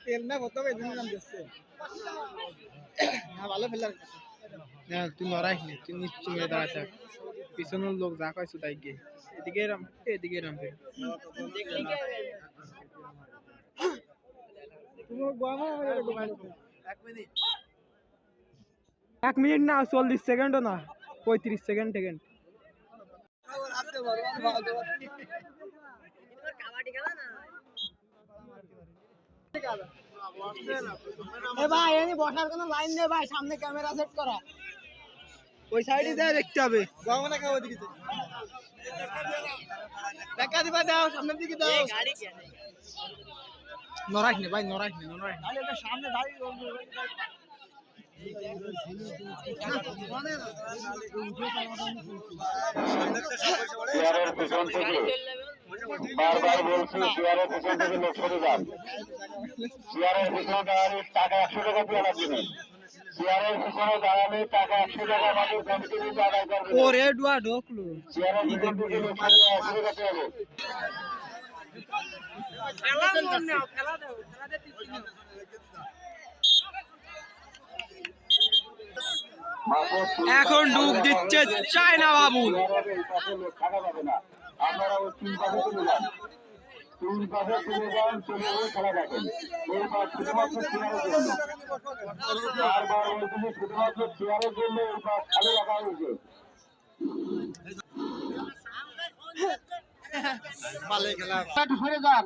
তেল না কত নাম দিচ্ছে না ভালো ফেলার না তুই লড়াই নি তুই নিশ্চয় মেরে দাঁড়া থাক পিছনের লোক যা কইছো তাই গিয়ে এদিকে রাম এক মিনিট না 40 সেকেন্ডও না 35 সেকেন্ড ভাই এনে বসার কোনো লাইন নেই ভাই সামনে ক্যামেরা সেট করা ওই সাইডে যা দেখতে হবে গগনা খাওয়া দিকে দেখা দিবা দাও সামনের দিকে দাও গাড়ি কেন নরাইস নে ভাই নরাইস তাহলে এটা সামনে দাঁড়ি বারবার বলছি চেয়ারের পিছন থেকে লোক সরে যান চেয়ারের পিছনে দাঁড়ালে টাকা 100 টাকা দিয়ে আমার জন্য চেয়ারের পিছনে দাঁড়ালে টাকা 100 টাকা আমাদের কমিটি থেকে আদায় করবে ওরে ডুয়া ঢোকলো চেয়ারের পিছন থেকে লোক সরে 100 টাকা হবে খেলা দাও এখন ডুব দিচ্ছে চায়না বাবু আপনারা ওই 3 পাশে চলে যান 3 পাশে চলে যান চলে খেলা দেখেন এই পাশ শুধুমাত্র চেয়ারের জন্য বারবার বলতেছি শুধুমাত্র চেয়ারের জন্য এই পাশ খালি রাখা হয়েছে সরে যান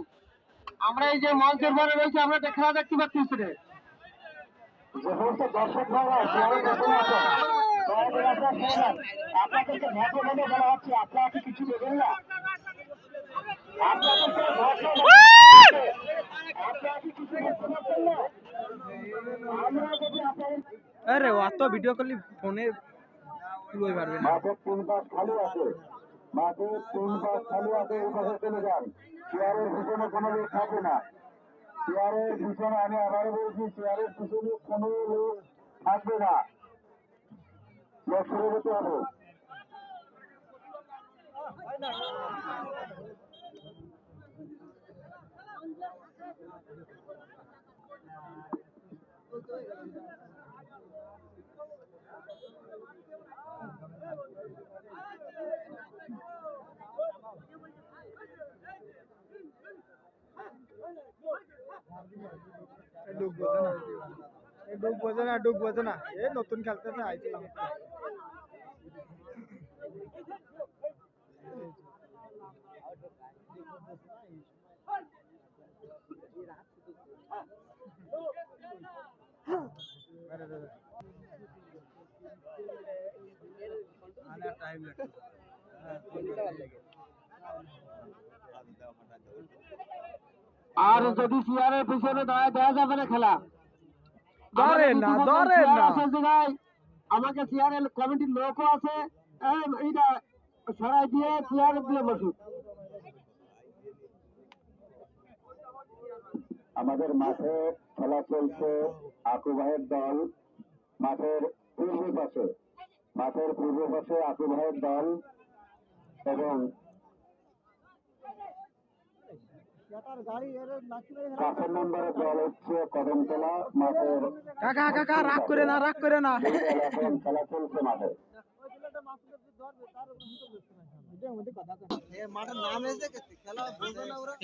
আমরা এই যে মঞ্চের পরে রয়েছে আমরা খেলা দেখতে পাচ্ছি যে সমস্ত দর্শক ভাইরা চেয়ারে বসে আছেন আপনাদেরকে ভ্যাট মনে বলা হচ্ছে আপনারা কি কিছু দেবেন না আপনাদেরকে আপনারা কি কিছু বলতে পারছেন না আমরা যদি আপনাদের আরে অত ভিডিও করলি ফোনে পুরোই পারবে না মাঠের 3 পাশ খালি আছে মাঠের 3 পাশ খালি আছে এই পাশে চলে যান চেয়ারের পিছনে কোনো লোক থাকবে না চেয়ারের পিছনে আমি আবারও বলছি চেয়ারের পিছনে কোনো লোক থাকবে না লোক সরে যেতে হবে ডুব বোঝে না এ নতুন খেলতেছে আইছিলাম আর যদি চেয়ারের পিছনে দাঁড়ায় দেওয়া যাবে না খেলা ধরে না আমাকে চেয়ারের কমিটির লোকও আছে এইটা সরাই দিয়ে চেয়ারে দিয়ে বসুক আমাদের মাঠে খেলা চলছে আকু ভাইয়ের দল মাঠের পূর্ব পাশে আকু ভাইয়ের দল এবং কাছের নম্বরের দল হচ্ছে কদমতলা মাঠের কাকা রাগ করে না এখন খেলা চলছে মাঠে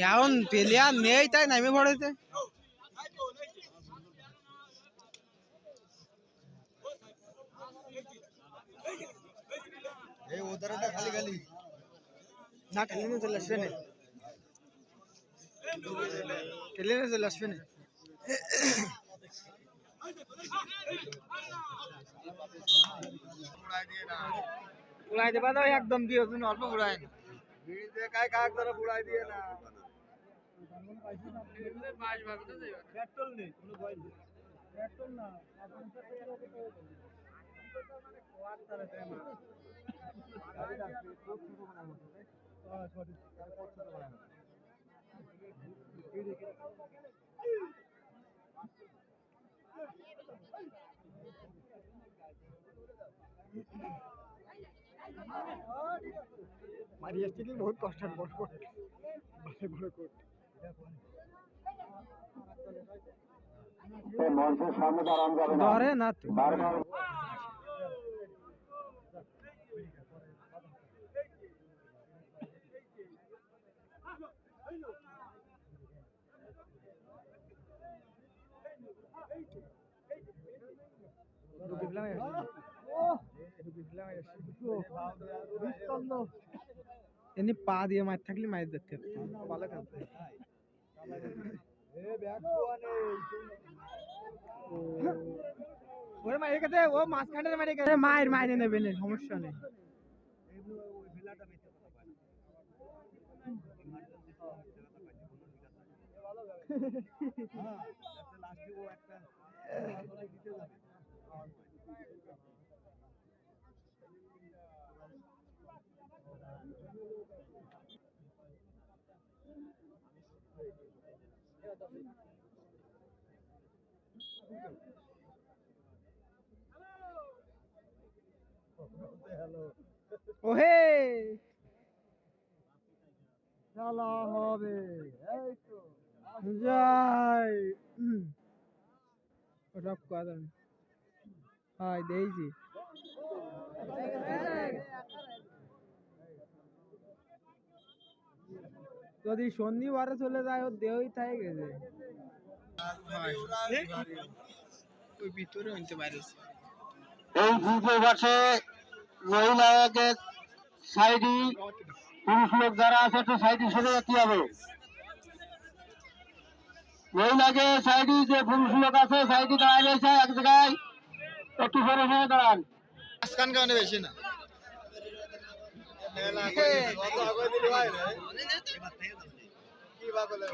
এখন প্লেয়ার নেই তাই নামে পড়েছে না টেলিনে চলে আসবে না উড়াই দেবা দাও একদম দিও তুমি অল্প উড়াই না উড়াই দিয়ে না পেট্রোল নেই কোনো ভয় নেই পেট্রোল না মারি আসছে কি বহুত কষ্ট বড় কোট বড় কোট মঞ্চের সামনে দাঁড়ানো যাবে না ধরে না তো বারবার এমনি পা দিয়ে মার থাকলে মার যেতে ভালো খেলতে ওরে মারে গেছে ও মাঝখানে মারে গেছে মায়ের মাইনে নেবে না সমস্যা নেই ওহে খেলা হবে এই তো যাই ওটা কথা হয় দেখছি যদি শনিবারে চলে যায় ওর দেহই থাকে গেছে ওই ভিতরে হইতে পারিস এই দ্বিতীয় বর্ষে মহিলাদের সাইডি পুরুষ লোক যারা আছে একটু সাইডি সরে যেতে হবে মহিলাকে সাইডি যে পুরুষ লোক আছে সাইডি দাঁড়ায় রয়েছে এক জায়গায় একটু সরে সরে দাঁড়ান আজকান কারণে বেশি না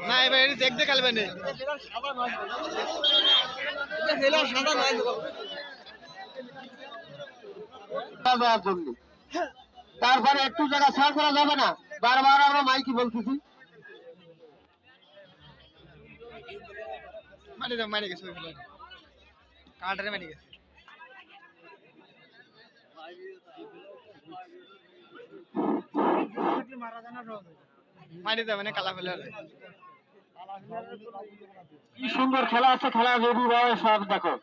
না এবার দেখতে খেলবে না সাদা নয় দেওয়ার জন্য তারপরে একটু জায়গা ছাড় করা যাবে না বারবার আমরা মাইকি বলতেছি মানে গেছে কাটারে মানে গেছে মারি যাবে না কালা ফেলে কি সুন্দর খেলা আছে খেলা রেডি রয়ে সব দেখো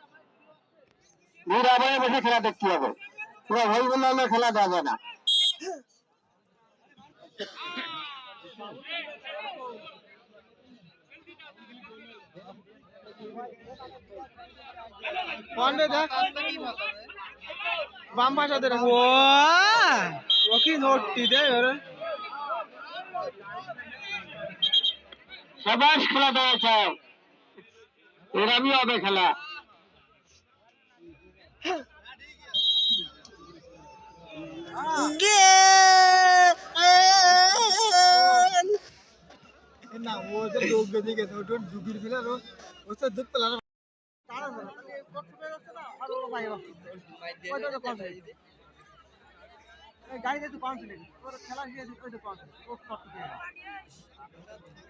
নিরাপদে বসে খেলা দেখতে হবে পুরো ভয় বললে খেলা যাবে না বাম পাশে ও কি নোটটি দে সবাই খেলা দেওয়া চাও এরমই হবে খেলা না ও যে লোক বেঁধে গেছে ওটা ডুবির ফেলে ও তো দুধ পেলার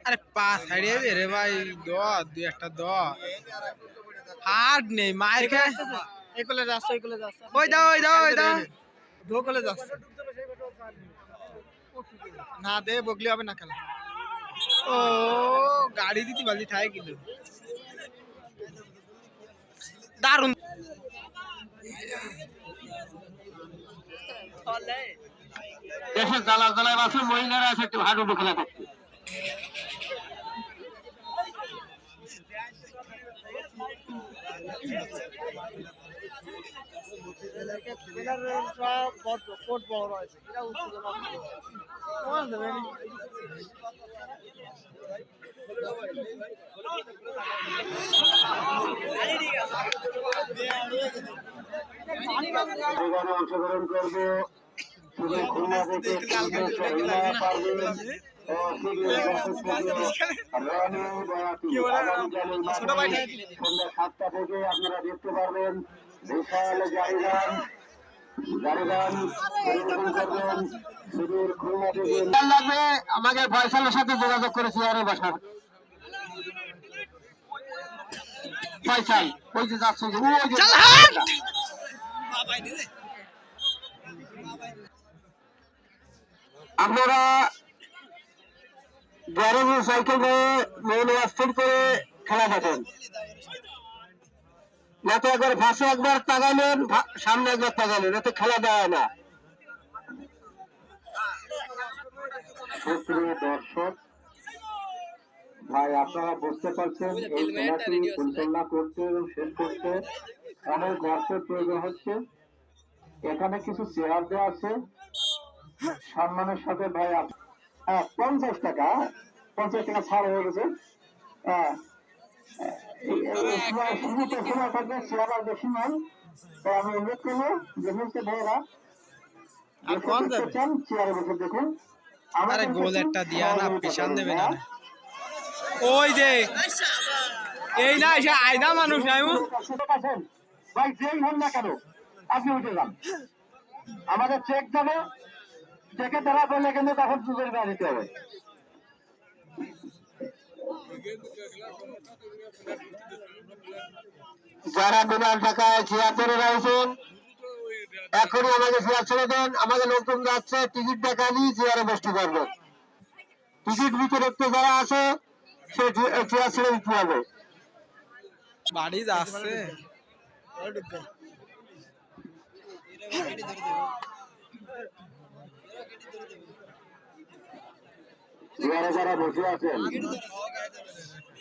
আরে পাঁচ হারিয়ে দে রে ভাই দুই একটা হার্ড নেই মায়ের খায় এগুলো যাচ্ছে এগুলো যাচ্ছে ওই দাও ঢোকলে যাচ্ছে না দে বগলি হবে না খেলা ও গাড়ি দিতে বালি থাকে কিন্তু দারুন দেশের জ্বালা জ্বালায় আছে মহিলারা আছে একটু হাডুডু খেলা দেখতে অংশগ্রহণ করবো শুধু খুলনা থেকে সন্ধ্যা 7টা থেকে আপনারা দেখতে পারবেন বিশাল জায়গান গাড়িগান পরিবেশন করবেন সুদূর খুলনা থেকে লাগবে আমাকে ফয়সালের সাথে যোগাযোগ করে চেয়ারে বসার ফয়সাল ওই যে যাচ্ছে আপনারা গ্যারেজ সাইকেল মেন রাস্তার করে খেলা দেখেন যাতে একবার ফাঁসে একবার তাগালেন সামনে একবার তাগালেন এতে খেলা দেওয়া না সুপ্রিয় দর্শক ভাই আপনারা বুঝতে পারছেন এই খেলাটি পরিচালনা করতে এবং শেষ করতে অনেক অর্থের প্রয়োজন হচ্ছে এখানে কিছু চেয়ার দেওয়া আছে সম্মানের সাথে ভাই 50 টাকা 50 টাকা ছাড় হয়ে গেছে হ্যাঁ সময় থাকবে চেয়ার আর বেশি নয় তাই আমি অনুরোধ করবো যে হচ্ছে ভাইয়েরা চান চেয়ারে বসে দেখুন আরে গোল একটা দিয়া না পিছন দেবে না ওই যে এই না সে আয়দা মানুষ নাই ভাই যেই হন না কেন আপনি উঠে যান আমাদের চেক যাবে চেকে ধরা পড়লে কিন্তু তখন চুজের গাড়ি দিতে হবে যারা বিনা টাকায় চেয়ার ধরে রয়েছেন এখনই আমাকে চেয়ার ছেড়ে দেন আমাকে লোকজন যাচ্ছে টিকিট টাকা নিয়ে চেয়ারে বসতে পারবেন টিকিট বিক্রেতা যারা আছে সে চেয়ার ছেড়ে দিতে হবে বাড়ি যাচ্ছে চেয়ারে যারা বসে আছেন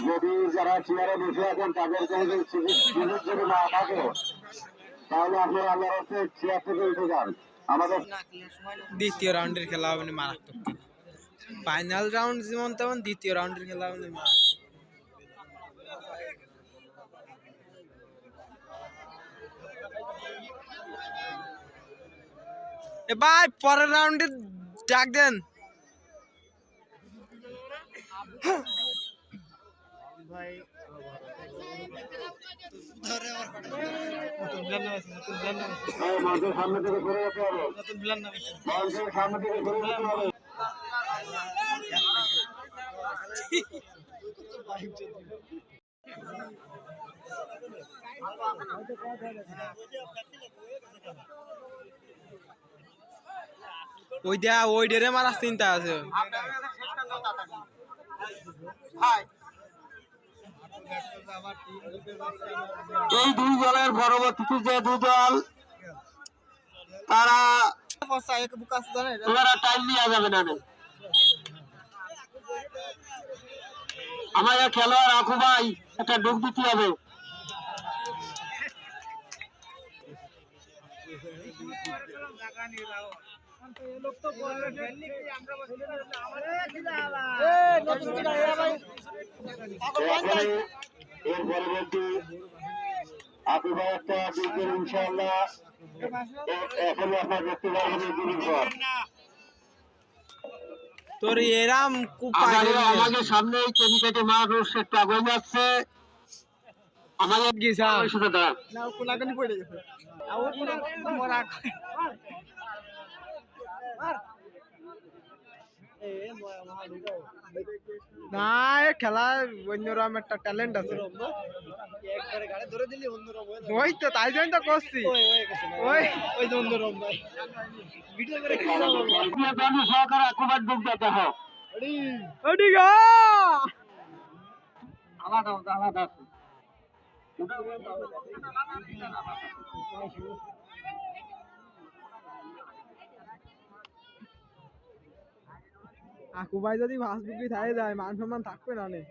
যদি যারা চেয়ারে বসে আছেন তাদের যদি টিকিট যদি না থাকে তাহলে আপনারা আল্লাহর হচ্ছে চেয়ার থেকে উঠে যান আমাদের দ্বিতীয় রাউন্ডের খেলা হবে না মারাত্মক ফাইনাল রাউন্ড যেমন তেমন দ্বিতীয় রাউন্ডের খেলা হবে না এ ভাই পরের রাউন্ডে ডাক দেন ভাই মানুষের সামনে থেকে ঘুরে যেতে হবে মানুষের সামনে থেকে ঘুরে যেতে হবে ওই ডেরে মারার চিন্তা আছে এই দুই দলের পরবর্তীতে যে দুই দল তারা টাইম নেওয়া যাবে না আমাদের খেলোয়াড় আঁকু ভাই একটা ডুব দিতে হবে এর পরবর্তী আঁকু ভাই একটা ইনশাআল্লাহ এখন আপনার দেখতে পারবেন দিনের পর তোর এরাম আমাদের সামনে কেমিকেটে মানুষ একটা আগুন যাচ্ছে আমাদের সাথে দাঁড়ান না খেলা অন্যরকম একটা ট্যালেন্ট আছে ওই তো তাই জন্য তো করছি ওই অন্যরকম সহকারে একবার ডুব দিতে হোক আলাদা আলাদা আকু ভাই যদি মাছ বিক্রি থাকে যায় মান সম্মান থাকবে না নে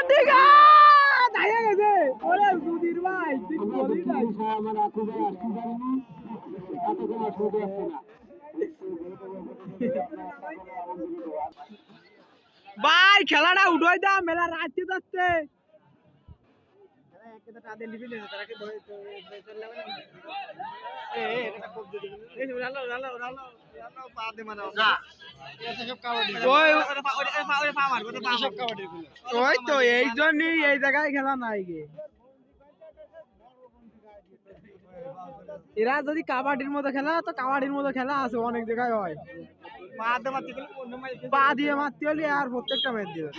ঠিক আছে গেছে ওরে দুদিন ভাই তুই বলি নাই আমার আকু ভাই আসতে পারেনি এত কোনো ছোট আছে না ভাই খেলাটা উঠোই দাও মেলা রাত যাচ্ছে ওই তো এই জন্যই এই জায়গায় খেলা নাই গে এরা যদি কাবাডির মতো খেলা তো কাবাডির মতো খেলা আছে অনেক জায়গায় হয় পা দিয়ে মারতে হলে আর প্রত্যেকটা ম্যাচ দিবে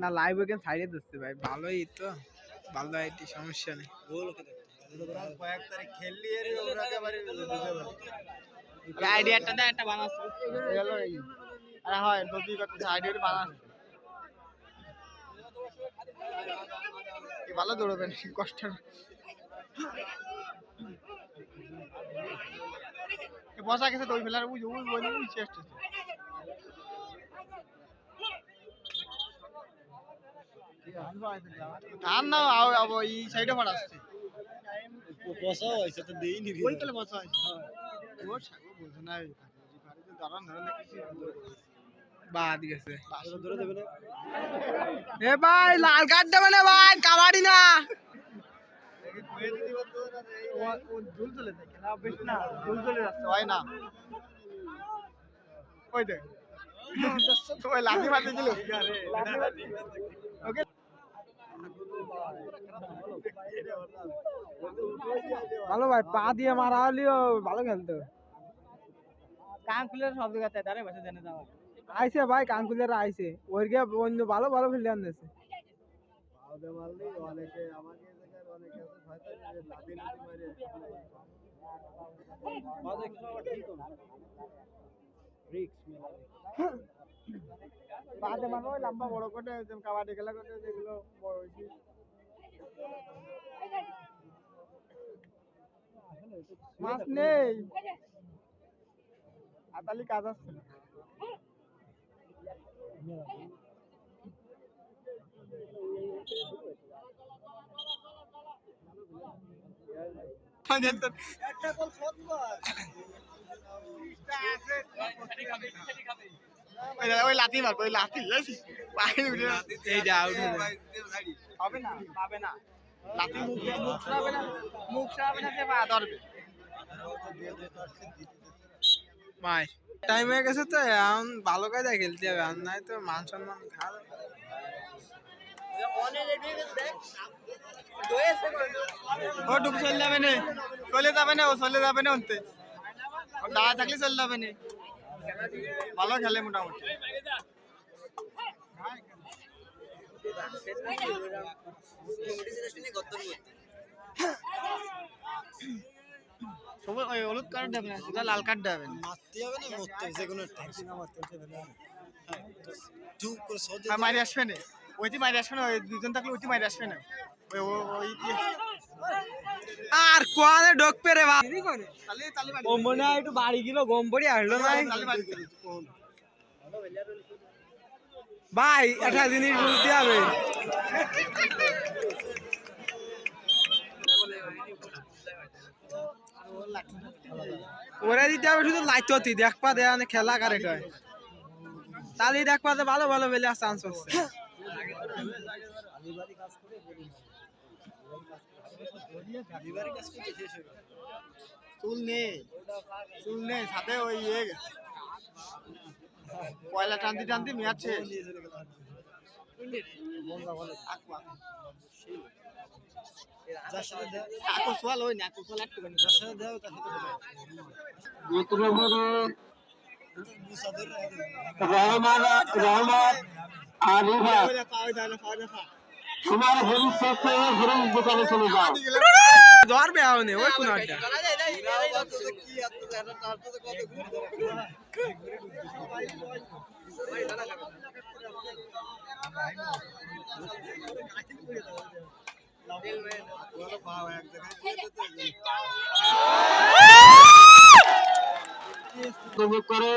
না লাইভ ওইখানে সাইডে দিচ্ছে ভাই ভালোই তো ভালো আইটি সমস্যা নেই আইডিয়াটা দে একটা বানাচ্ছে গেল এই আরে হয় নদী কত আইডিয়া বানাচ্ছে কি ভালো দৌড়বেন কষ্ট বসা গেছে তো ওই ফেলার ওই ওই ওই ওই চেষ্টা ধান না এই সাইডে ফাটাচ্ছে বসা হয়েছে তো দেইনি ওই কালে বসা হয়েছে ও ছাগল বলছে না দাঁড়ান ধরে না কিছু বাদ গেছে ধরে দেবে না এ ভাই লাল কার্ড দেবে না ভাই কাবাডি না ঝুল চলে যায় না বেশ না ঝুল চলে যাচ্ছে হয় না ওই দেখ ওই লাঠি মারতে গেল ওকে ভালো ভাই পা দিয়ে মারা হলেও ভালো খেলতো কানকুলের সব জায়গাতে দাঁড়ে বসে জেনে যাওয়া আইছে ভাই কানকুলের আইছে ওইকে অন্য ভালো ভালো ফিল্ডার আনছে বাদে মানুষ লম্বা বড় করে কাবাডি খেলা করে যেগুলো বড় হয়েছে মাছ নেই আতালি কাজ আসছে ওই লাঠি মারবো ওই লাঠি হবে না পাবে না লাঠি মুখ সরাবে না মুখ সরাবে না সে পা ধরবে ভাই টাইম হয়ে গেছে তো এখন ভালো কায়দায় খেলতে হবে আর নাই তো মান সম্মান খারাপ ও ডুব চলে যাবে না চলে যাবে না ও চলে যাবে না অন্তে দাঁড়া থাকলে চলে যাবে না ভালো খেলে মোটামুটি সবাই ওই হলুদ কার্ড দেবে না সেটা লাল কার্ড দেবে না মারতে হবে না মরতে যে কোনো টেনশন মারতে হবে না চুপ করে সহজে মারি আসবে না ওইটি মারি আসবে না ওই দুজন থাকলে ওইটি মারি আসবে না ওই ওই আর কোয়ানে ডক পেরে বা ও মনে হয় একটু বাড়ি গেল গম পড়ি আসলো না ভাই একটা জিনিস বলতে হবে ওরা দিতে হবে শুধু লাইট হতি দেখবা দেয়া খেলা কারেক্ট হয় তাহলে দেখবা যে ভালো ভালো বেলে চান্স হচ্ছে চুল নেই সাথে ওই পয়লা টানতে টানতে মেয়াদ শেষ তোমার ভবিষ্যৎ দোকানে চলে যাও ধরবে আওনে ওই কোন আড্ডা উপভোগ করে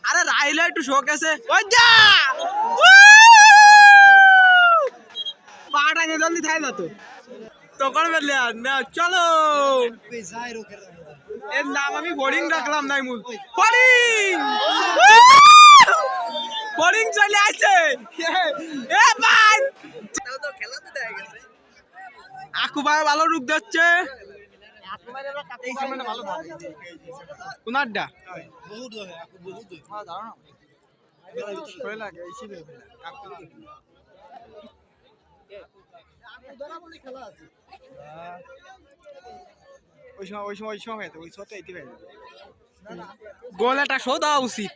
আরে রাইলে একটু শোক আছে ওই যা পাটা নিয়ে জলদি থাই না তো তখন বেরলে না চলো এর নাম আমি বোর্ডিং রাখলাম নাই মূল বোর্ডিং চলে আসছে এ ভাই আকু ভাই ভালো রূপ দিচ্ছে এই সামনে ভালো ধরে কোনারটা বহুত হয় আকু বহুত হয় হ্যাঁ দাঁড়াও না করে লাগে এই শিবে কাম করে দেখি খেলা আছে ওই সময় হয়তো ওই শটটা এতে পারে গোল একটা শো দেওয়া উচিত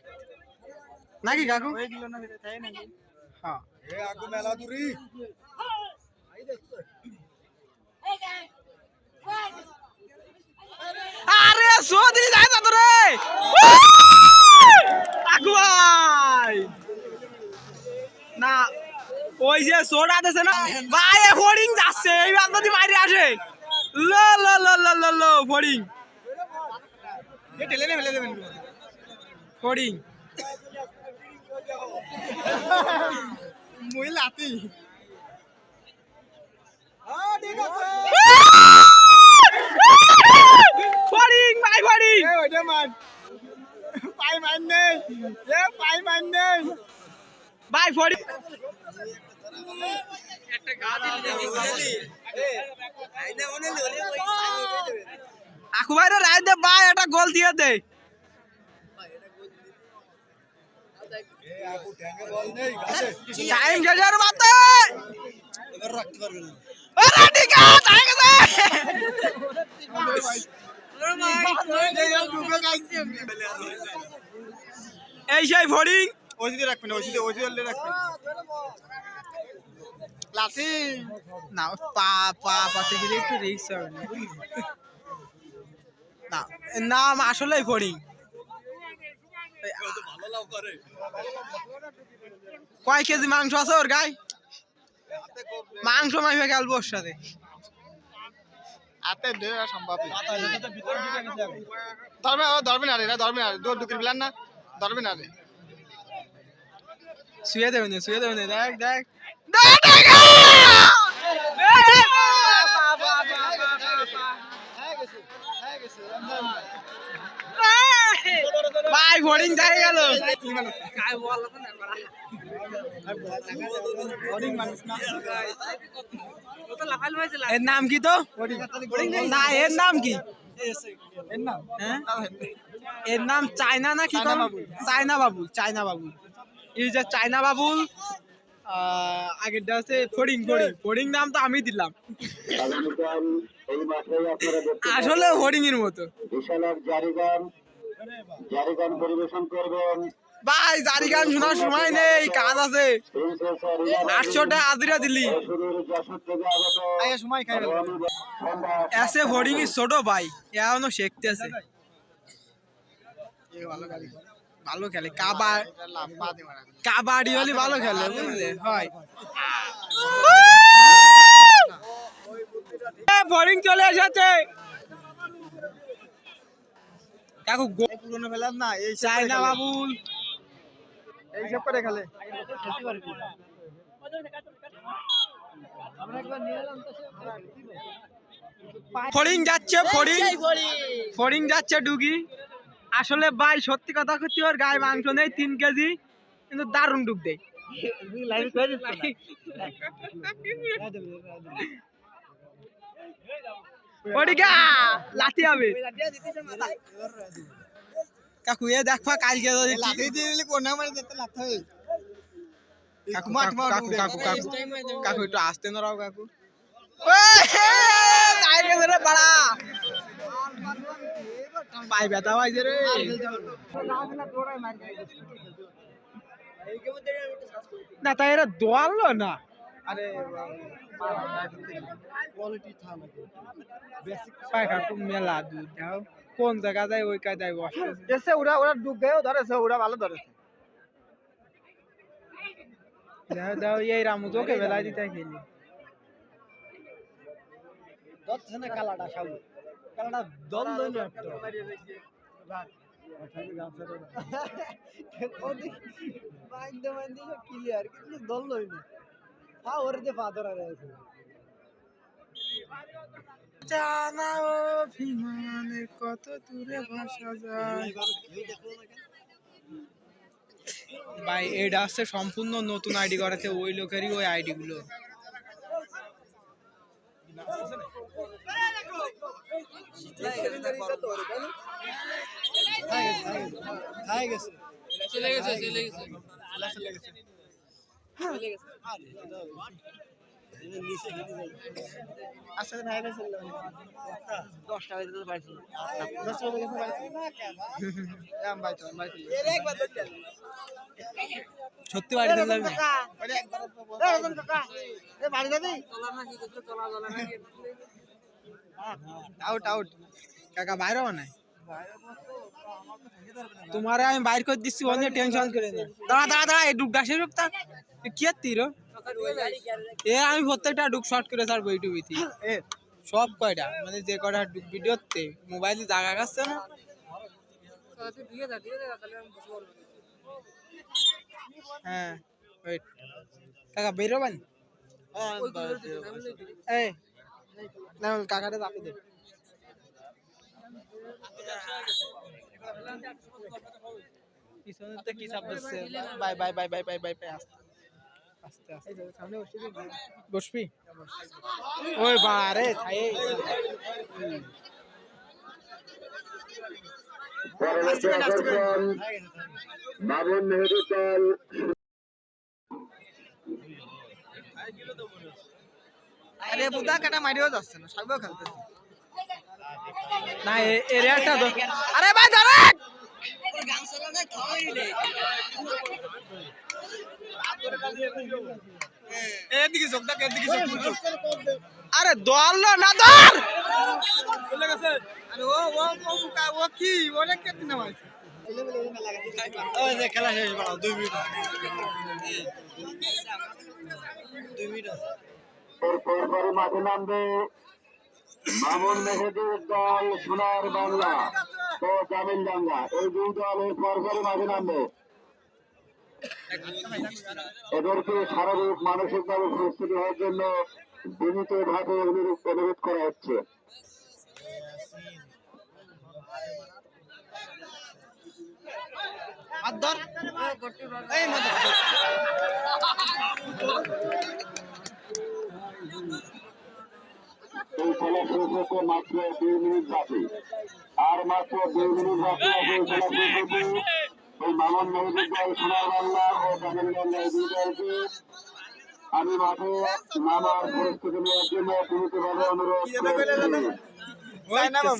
নাকি কাকু এগুলো না তাই নাকি হ্যাঁ এ আকু মেলা দূরি আরে সোদি যায় না তো রে কাকু ভাই না ওই যে সোডা দেছে না ভাই এ ফোরিং যাচ্ছে এই বান্দা মারি আসে লো লো লো লো লো লো ফোরিং এ ঠেলে নে ফেলে দেবেন ফোরিং মই লাতি ফোরিং ভাই ফোরিং এ ওইটা মান পাই মান নেই এ পাই মান নেই ভাই ফোরিং একটা গা দিলি আইনা মনে লরে ওই আকু ভাই রে রাই দে ভাই একটা গোল দিয়ে দে এ আকু ট্যাঙ্কে বল নেই গাছে টাইম গেজার মাতে এবার রাখতে পারবে না আরে ঠিক আছে টাইম গেছে এই সেই ফোরিং ওইদিকে রাখবেন ওইদিকে রাখবেন লাসি না পা পা পাতে গেলে একটু রিস্ক হবে না নাম আসলেই ফোরিং ভালো লাভ করে কয় কেজি মাংস আছে ওর গায়ে মাংস মাইফে গেলবো ওর সাথে হাতে দেওয়া সম্ভব ধরবে না রে ধরবে না দৌড় ঢুকির প্ল্যান না ধরবে না রে শুয়ে দেবে দেখ দেখ ভাই বোর্ডিং যাই গেল এর নাম কি তো না এর নাম কি এর নাম চায়না না কি চায়না বাবুল এই যে চায়না বাবুল আগেরটা আছে ফড়িং নাম তো আমি দিলাম আগামীকাল এই মাঠেই আপনারা দেখতে আসলে ফড়িং এর মতো বিশাল এক জারি গান পরিবেশন করবেন ভাই জারি গান শোনার সময় নেই কাজ আছে প্রিন্সেস রিয়ানা 800 টাকা হাজিরা দিলি শুরুর যশোর থেকে আগত সময় খাই ঠান্ডা এসে ফড়িং এর ছোট ভাই এখনো শিখতেছে ভালো খেলে কাবাডি হলে ভালো খেলে বুঝলে হয় ফড়িং চলে এসেছে কাকু পুরনো ফেলার না এই চায়না বাবুল এই সব করে খেলে ফড়িং যাচ্ছে ডুগি আসলে ভাই সত্যি কথা করছি ওর গায়ে মাংস নেই 3 কেজি কিন্তু দারুণ ডুব দেয় ওদিকে লাথি হবে কাকু এ দেখবা কালকে যদি লাথি দিয়ে দিলে কোন না মানে যেতে লাথি হবে কাকু কাকু একটু আসতে না রাও কাকু ওই তাই গেছে রে বড়া পাই ব্যথা হইছে রে না তাই এরা দোয়ালো না আরে কোয়ালিটি থাম বেসিক পাই কাকু মেলা দুধ দাও কোন জায়গা যায় ওই কায়দায় বসে এসে ওরা ডুব গেও ধরেছে ওরা ভালো ধরেছে দাও এই রামু তোকে বেলা দিতে খেলি দচ্ছে না কালাটা সাউ কালাটা দল লই না একটা ক্লিয়ার কিন্তু দল লই না হ্যাঁ ওরে যে ফাদরা রয়েছে জানা অভিমানে কত দূরে ভাসা যায় ভাই এটা আসছে সম্পূর্ণ নতুন আইডি করেছে ওই লোকেরই ওই আইডি গুলো খাই গেছে চলে গেছে নিচে আচ্ছা ভাই ভাই চলে 10টা বাজে তো বাড়ি চলে 10টা বাজে গেছে বাড়ি চলে ভাই চল একবার সত্যি বাড়ি চলে যাবি বাড়ি যাবি আউট কাকা বাইরে নাই তোমারে আমি বাইর করে দিচ্ছি অনেক টেনশন করে দাঁড়া এই ডুব গাছে রুকতা কি তীর এ আমি প্রত্যেকটা ডুব শর্ট করে স্যার বইটুবিতি সব কয়টা মানে যে কয়টা ডুব ভিডিওতে মোবাইলে জায়গা কাছে না হ্যাঁ ওয়েট কাকা বেরোবেন এই না কাকাটা চাপে দে পিছনে তো কি চাপ দিচ্ছে bye bye bye bye bye bye bye আস্তে আস্তে সামনে বসবি ওই বারে থাই মামুন মেহেদি দল আরে বুদা কাটা মারিও যাচ্ছে না সবও খেলতেছে না এরিয়াটা আরে ভাই ধরে এদিকে চোখ দেখ এদিকে চোখ আরে দল না ধর চলে গেছে আরে ও কি ওরে কেটে নামাই ওই যে খেলা শেষ বাড়াও 2 মিনিট 2 মিনিট এরপর মাঠে নামবে মামুন মেহেদির দল সোনার বাংলা ও জামিনডাঙ্গা এই দুই দল এরপর মাঠে নামবে এদেরকে শারীরিক মানসিকভাবে প্রস্তুতি হওয়ার জন্য বিনীতভাবে অনুরোধ করা হচ্ছে এই মতো এই খেলা শেষ হতে মাত্র 2 মিনিট বাকি আর মাত্র 2 মিনিট বাকি আছে এই খেলা শেষ হতে এই মামুন মেহেদির দল সোনার বাংলা ও জামিনডাঙ্গা এই দুই দলকে আমি মাঠে নামার প্রস্তুতি নেওয়ার জন্য বিনীতভাবে অনুরোধ করছি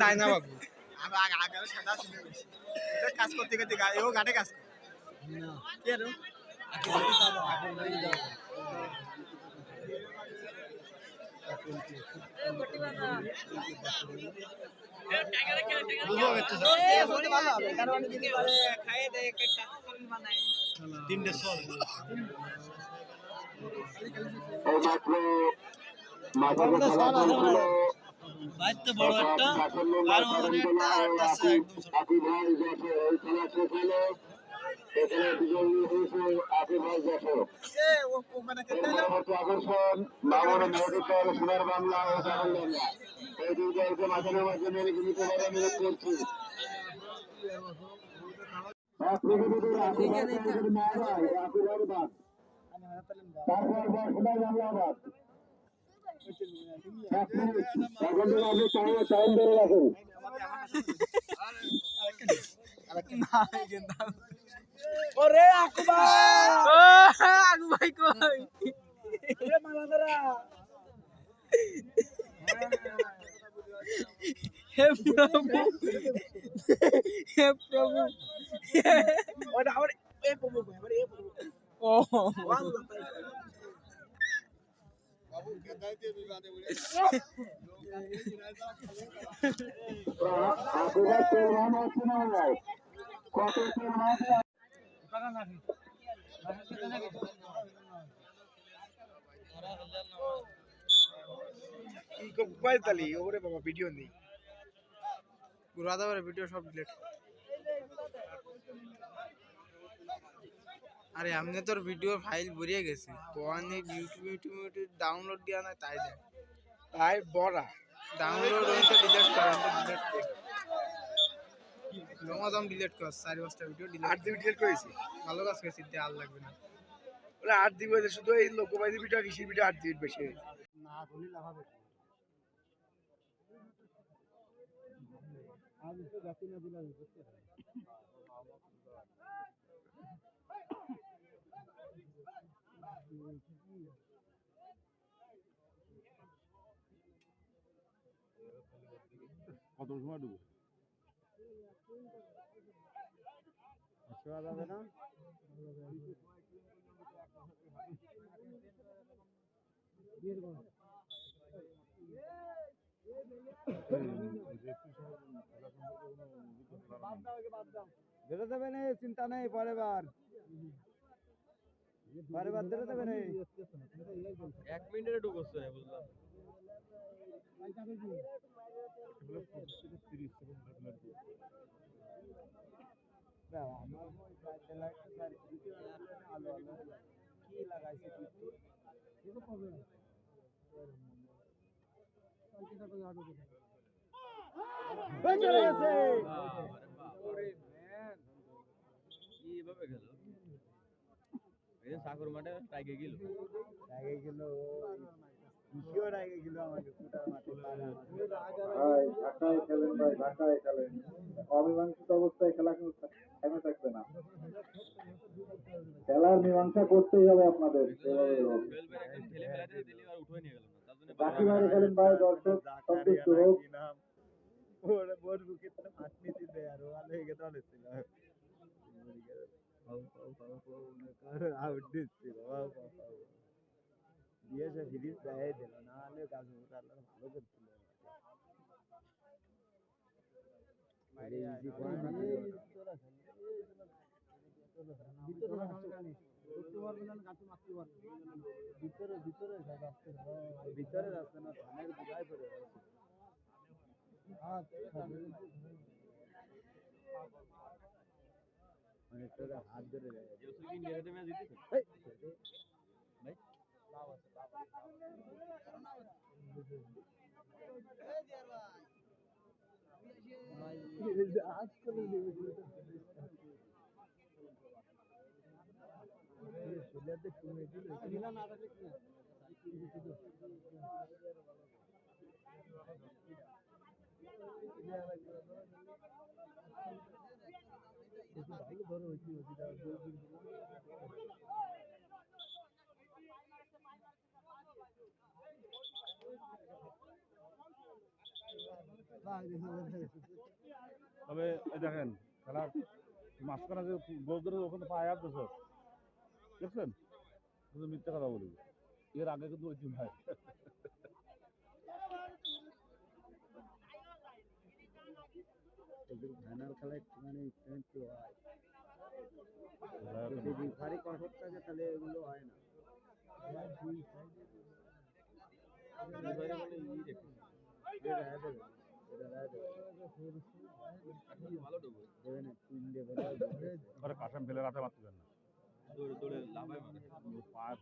সাইনা বাবু আমি আগে সাদা ছিল এটা কাজ করতে করতে ও ঘাটে কাজ করে কি আর ভালো হবে কারণ যদি পারে খাইয়ে দেয় একটা সাকসেসফুল বানায় 3টে সল এই মাত্র মাঠে খেলা চলছিল বাইতে বড় একটা আর ওখানে একটা আরেকটা আছে একদম ছোট আকিব ভাই যশোর এই খেলা শেষ হলো এই খেলা বিজয়ী হয়েছে আকিব ভাই যশোর এ ও মানে এই পরবর্তী আকর্ষণ মামুন মেহেদি দল সোনার বাংলা ও জামিনডাঙ্গা এই দুই দলকে মাঠে নামার জন্য বিনীতভাবে অনুরোধ করছি তারপর সোনার বাংলা বাদ এখন থেকে আপনি টাইম ধরে রাখুন ওরে আকবা ও আকু ভাই কই এ মালাদরা হে প্রভু ওটা আবার এ প্রভু আবার এ প্রভু ও বাবু গদাই দিয়ে বিবাদে বলে আপনারা প্রমাণ আছে না ভাই কত প্রমাণ কি কইছ তালি ওরে বাবা ভিডিও নেই পুরা দাবার ভিডিও সব ডিলিট আরে আমনে তোর ভিডিও ফাইল ভরিয়ে গেছে তো অনেক ইউটিউব ডাউনলোড দিয়া না তাই দেখ তাই বড়া ডাউনলোড হইতে ডিলিট করা ডিলিট কর লমাদম ডিলিট কর 4-5টা ভিডিও ডিলিট 8 দিন ডিলিট করেছি ভালো কাজ করেছিস তে আর লাগবে না ওরা 8 দিন হইছে শুধু এই লোকবাইজি ভিডিও কৃষি ভিডিও 8 দিন বেশি না ধনি লাভ হবে কত সময় ডুবে ছোঁয়া যাবে না বেরো দেবে না চিন্তা নেই পরের বার বেরো দেবে না 1 মিনিটে ঢুকছে না বুঝলাম কি লাগাইছে চলে গেছে কিভাবে গেল এই সাগর মাঠে টাইগে গেল ঢাকায় খেলেন ভাই ঢাকায় খেলেন অমীমাংসিত অবস্থায় খেলা কিন্তু থেমে থাকবে না খেলার মীমাংসা করতেই হবে আপনাদের সেভাবে হোক। খেলবেন একটা ঠেলে ফেলাতে দিলি আর উঠে নিয়ে গেল না তার জন্য বাকি বাইরে খেলেন ভাই দর্শক সন্তুষ্ট হোক ভিতরে যাচ্ছে না ধানের গুড়ায় পড়ে অনেকটা হাত ধরে ইউসুফ কি নিয়ে ম্যাচ জিতেছে ভাই তবে এই দেখেন খেলার মাঝখানে যে গোল ধরে ওখানে পায়ে হাত দিয়েছে দেখছেন শুধু মিথ্যা কথা বলি এর আগে কিন্তু ওই টিম হয় ফাইনাল খেলা একটুখানি একটু হয় যদি ভারী কঠোর থাকে তাহলে এগুলো হয় না কাসাম ফেলে রাতে মারতে না দৌড়ে দৌড়ে লাফায় মারে পাঁচ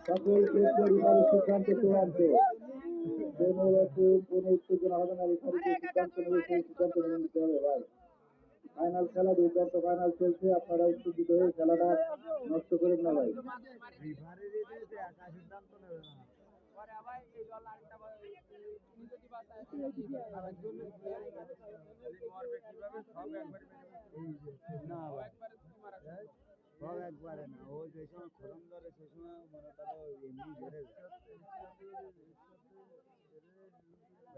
সকল ক্ষেত্রে সিদ্ধান্ত চূড়ান্ত কোনো উত্তেজনা হবে না রেফারিকে সিদ্ধান্ত নেবে সেই সিদ্ধান্ত মেনে নিতে হবে ভাই ফাইনাল খেলা দুর্দান্ত ফাইনাল চলছে আপনারা উত্তেজিত হয়ে খেলাটা নষ্ট করেন না ভাই সব একবারে না ও যে সময় খরম ধরে সে সময় মনে করো এমনি ধরে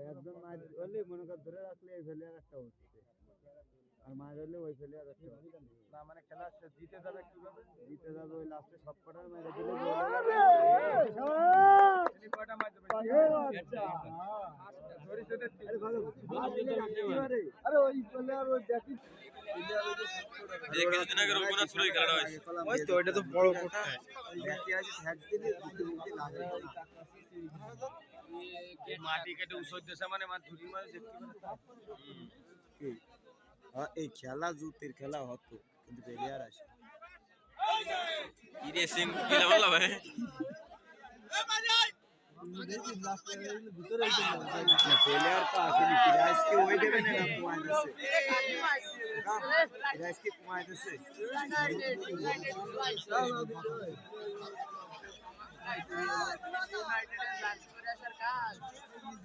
একদম মাছ ধরলে মনে কর ধরে রাখলে এই ফেলে একটা হচ্ছে আর মাছ ধরলে ওই ফেলে একটা না মানে খেলা জিতে যাবে কিভাবে জিতে যাবে ওই লাস্টে সব কটার মেরে দিলে আরে ওই প্লেয়ার ওই দেখি কিছুদিন আগে রঘুনাথ পুরোই খেলাটা হয়েছে ওই তো এটা তো বড় কোটা মাটি কেটে উসর দেশে মানে মাছ ধুরি মাছ দেখতে এই খেলা জুতির খেলা হতো কিন্তু প্লেয়ার আসে কি রেসিং কি লেভেল হবে প্লেয়ার তো আসেনি পিরাজকে ওই দেবে না কমাইতেছে পিরাজকে কমাইতেছে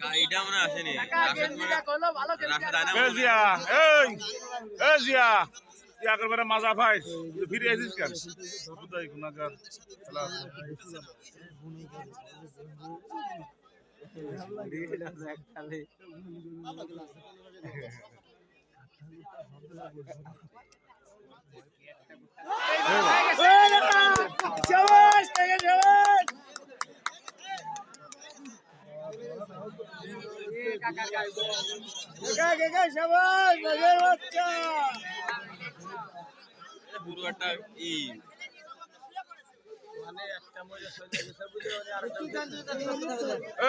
গাড়িটা মনে আসেনি রাশেদ জিয়া এই এই জিয়া তুই আগের বারে মাজা ভাই তুই ফিরে আসিস কেন বুঝাই গুনাগার খেলা পুরো একটা ই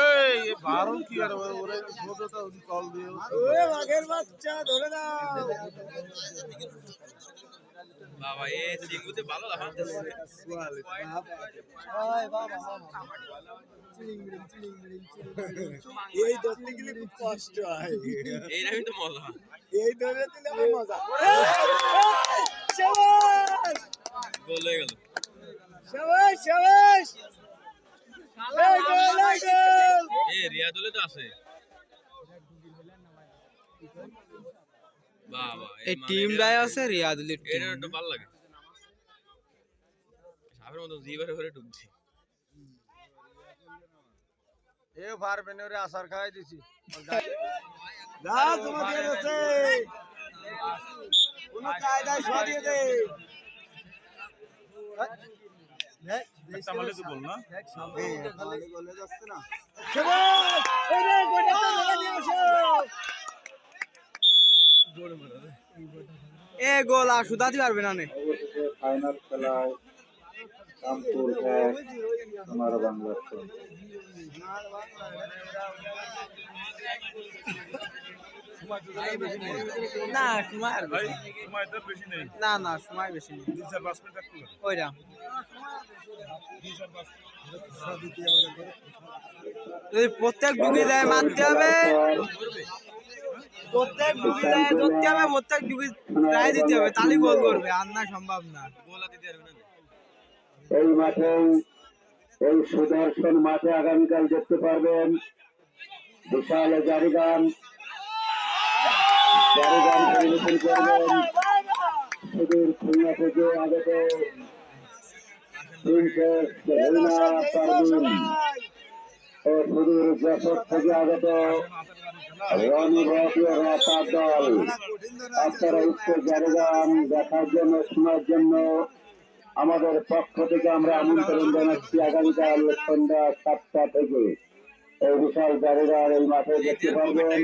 এই বারণ কি আর ওরে ছোটটা কল দিয়ে বাবা এ সিঙ্গুতে ভালো লাগাচ্ছে এই ধরতে গেলে খুব কষ্ট হয় এইরকমই তো মজা এই ধরে দিলে আমার মজা গোল হয়ে গেল এ রিয়াদুলে তো আছে বাবা এই টিমটাই আছে রিয়াদুলের টিম এটা একটু ভালো লাগে সাবের মতো জিবারে করে ঢুকছে এ পারবে না রে আসার খাওয়াই দিছি যা তোমাদের আছে কোন কায়দায় সরিয়ে দিয়ে দে একটা মালে তো বল না খালি বলে যাচ্ছে না এ গোল আর সুদাতে পারবে না নে অবশেষে ফাইনাল খেলায় রামপুর 1 সোনার বাংলা শূন্য। না সময় আর ভাই সময় তো বেশি নেই না না সময় বেশি নেই 2-4 মিনিট রাখতে হবে ওইরা 2-4 যদি প্রত্যেক ডুবি দেয় মানতে হবে প্রত্যেক ডুবি দেয় ধরতে হবে প্রত্যেক ডুবি ট্রাই দিতে হবে তাহলে গোল করবে আর না সম্ভব না গোল দিতে পারবে না এই মাঠে এই সুদর্শন মাঠে আগামীকাল দেখতে পারবেন বিশাল জারিগান পরিবেশন করবেন সুদূর খুলনা থেকে আগত প্রিন্সেস রেলিনা পারভিন ও সুদূর যশোর থেকে আগত রনি ভারতীয় রাতার দল আপনারা উচ্চ জারিগান দেখার জন্য শোনার জন্য আমাদের পক্ষ থেকে আমরা আমন্ত্রণ জানাচ্ছি আগামীকাল সন্ধ্যা 7টা থেকে এই বিশাল জারিগান এই মাঠে দেখতে পারবেন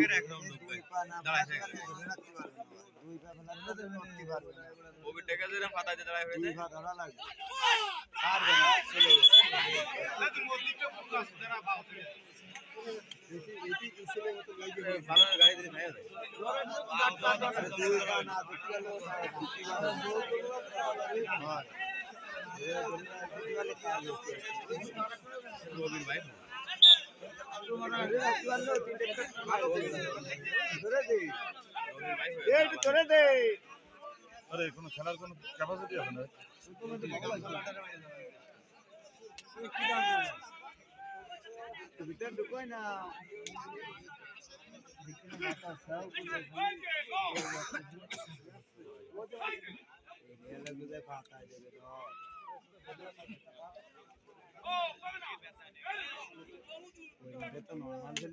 আরে কোনো খেলার কোনো ক্যাপাসিটি আছে না নর্মাল ছিল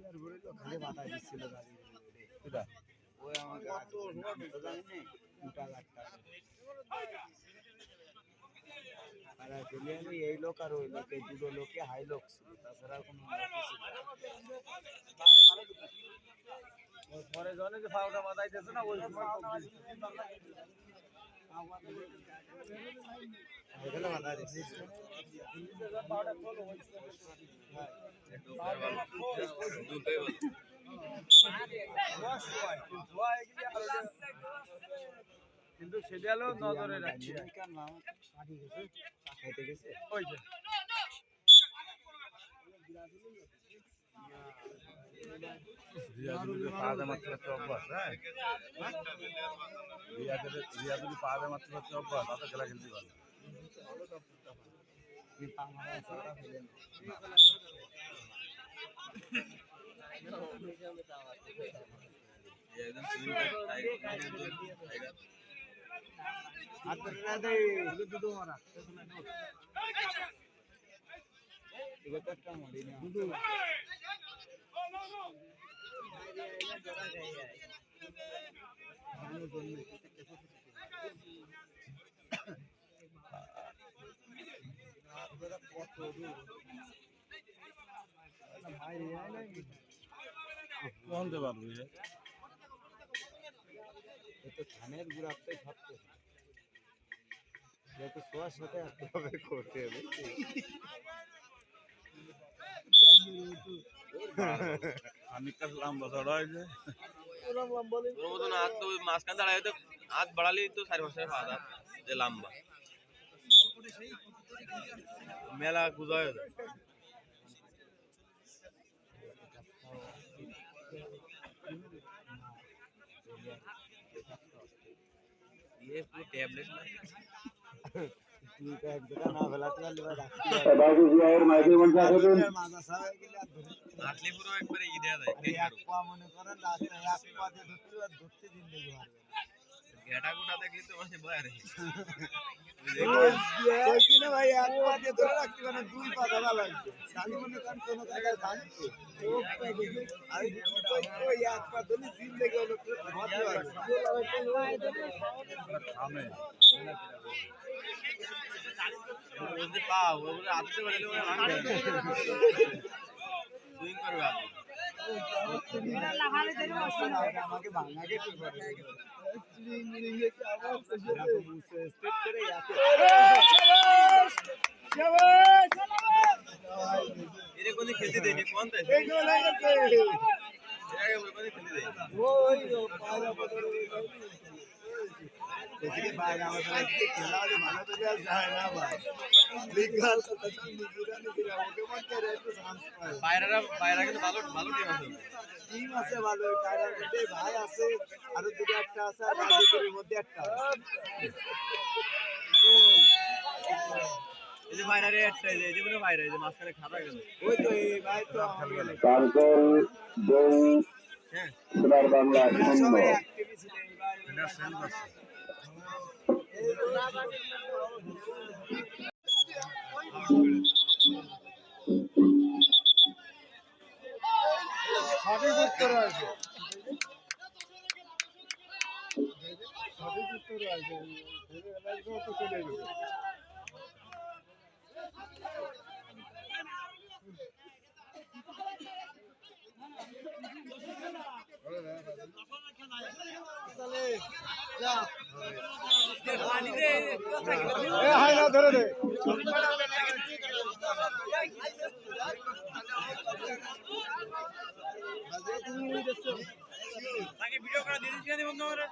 আর ঘুরে তো খালি বাতাস দিচ্ছিল গাড়ি ওই আমাকে জানি না 2 লাখ টাকা আর আসলে এই লোক আর ওই লোক এই দুটো লোকে হাই লোক ছিল তাছাড়া কোনো পরে জনে যে ফাউটা মাথায় দিয়েছে না ওই সময় এখানে মাথায় দিয়েছে কিন্তু সেটা হলো নজরে রাখছি ওই যে রিয়াজুলিকে পাহাড়ে মারতে হচ্ছে অভ্যাস, হ্যাঁ রিয়াজুলি পাহাড়ে মারতে হচ্ছে অভ্যাস, অত খেলা খেলতে পারে কোনতে পারবি ধানের গুড়াতে থাকতে যত সোয়ার সাথে আসতে হবে করতে হবে খানিকটা লম্বা চড়া হয়েছে ওর মতন হাত তো মাঝখান দাঁড়ায় তো হাত বাড়ালেই তো 4-5 পা হাত যে লম্বা মেলা গুজা হয়ে যায় ये पूरी टैबलेट बाकी जियार माहिती म्हणजे आहे आतले पुरो एकबारे ই দেয়া যায় গেটা গোটা দেখলি তো বসে বয়া রে ভাই এক পা দিয়ে ধরে রাখতে মানে দুই পা ধরা লাগবে খালি মনে করেন কোনো জায়গায় থাকছে ওই এক পা ধরে জিন্দগি হলো থামে ওদের পা ওদের আদতে বলে ওরা ভাঙবে সুইং করবে আমাকে ভাঙাকে ঠিক করে এরে কোনে খেলতে দেয়নি কোন তাই এর আগে কোনে খেলতে দেয়নি ওই পায়রা বদল ওইদিকে বাইরে আমাদের একটু খেলা হলে ভালো তো যায় না ভাই লিগাল তো তখন নিগুরানি দিরা ওকে মধ্যে একটু চান্স পায় বাইরা কিন্তু ভালো ভালো টিম আছে টিম আছে ভালো কায়দার মধ্যে ভাই আছে আর দুটো একটা আছে আর রাজুকের মধ্যে একটা এই যে বাইরা রে একটা এই যে পুরো বাইরা এই যে মাঝখানে খাড়া গেল ওই তো এই ভাই তো আমাদের কালকল দই হ্যাঁ সোনার বাংলা শূন্য সবাই অ্যাক্টিভ ছিল এই ভাই এটা সেল আছে সঠিক উত্তর আছে সঠিক উত্তর আছে তো চলে গেছে হাই না ধরে দে তাকে ভিডিও করা দিয়ে দিচ্ছি বন্ধু করে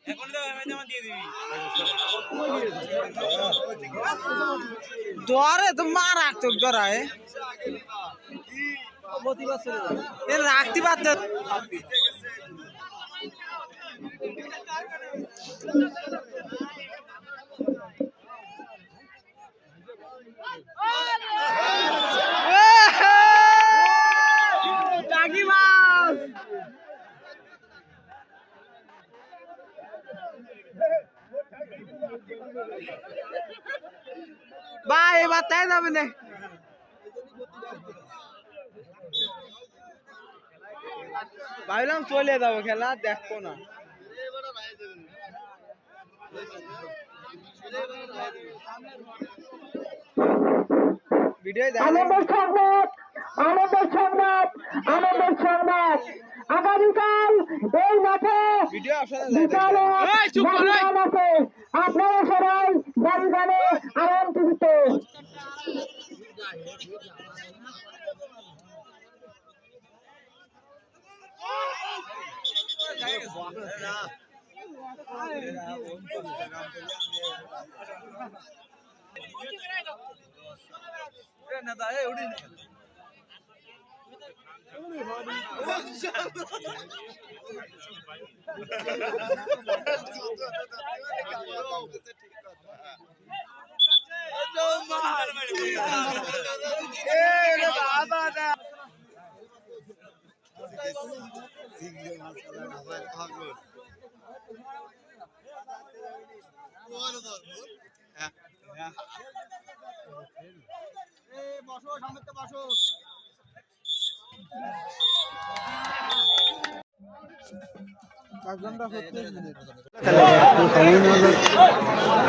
এখন তো জমা দিয়ে দিবি द्वारे तो मार राखतो गराय ये राखती बात टाकी मार भाई बताए ना मैंने ভাবলাম চলে যাবো খেলা দেখবো না ভিডিও আমাদের সংবাদ আগামীকাল এই মাঠে ভিডিও আপনারা বিকালে গান আছে আপনারা সবাই গানে আমন্ত্রিত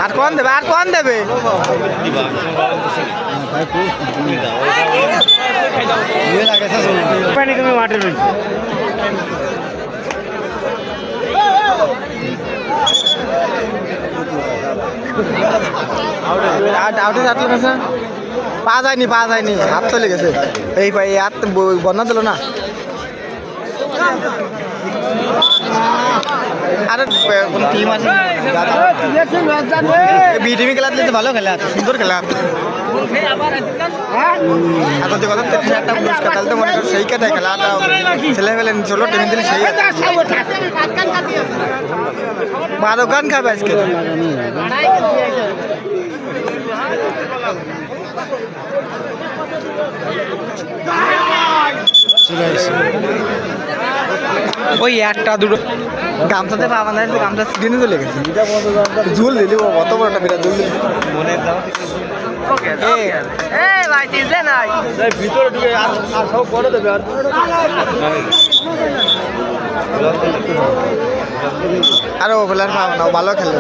আর কোন দেবে আর কোন দেবে তুমি মাঠের আউটে হাত লেগেছে পা যায়নি হাত চলে গেছে এই হাত বন্যা দিল না আরে কোন টিম আছে বিটিভি খেলা দিলে ভালো খেলা সুন্দর খেলা এখন যে কথা 30,000 পুরস্কার তাহলে তো মনে করো সেই কাটায় খেলাটা ছেলে ফেলেন চলো টিম দিলে সেই বারো গান খাবে আজকে ওই একটা দুটো গামছাতে পা বাঁধা গামছা সিডিনে চলে গেছে ঝুল দিলি কত বড় একটা বিরাট ঝুল দিলি ভিতরে ঢুকে আর সব করে দেবে আর আরে ও প্লেয়ার পাবো না ভালো খেলে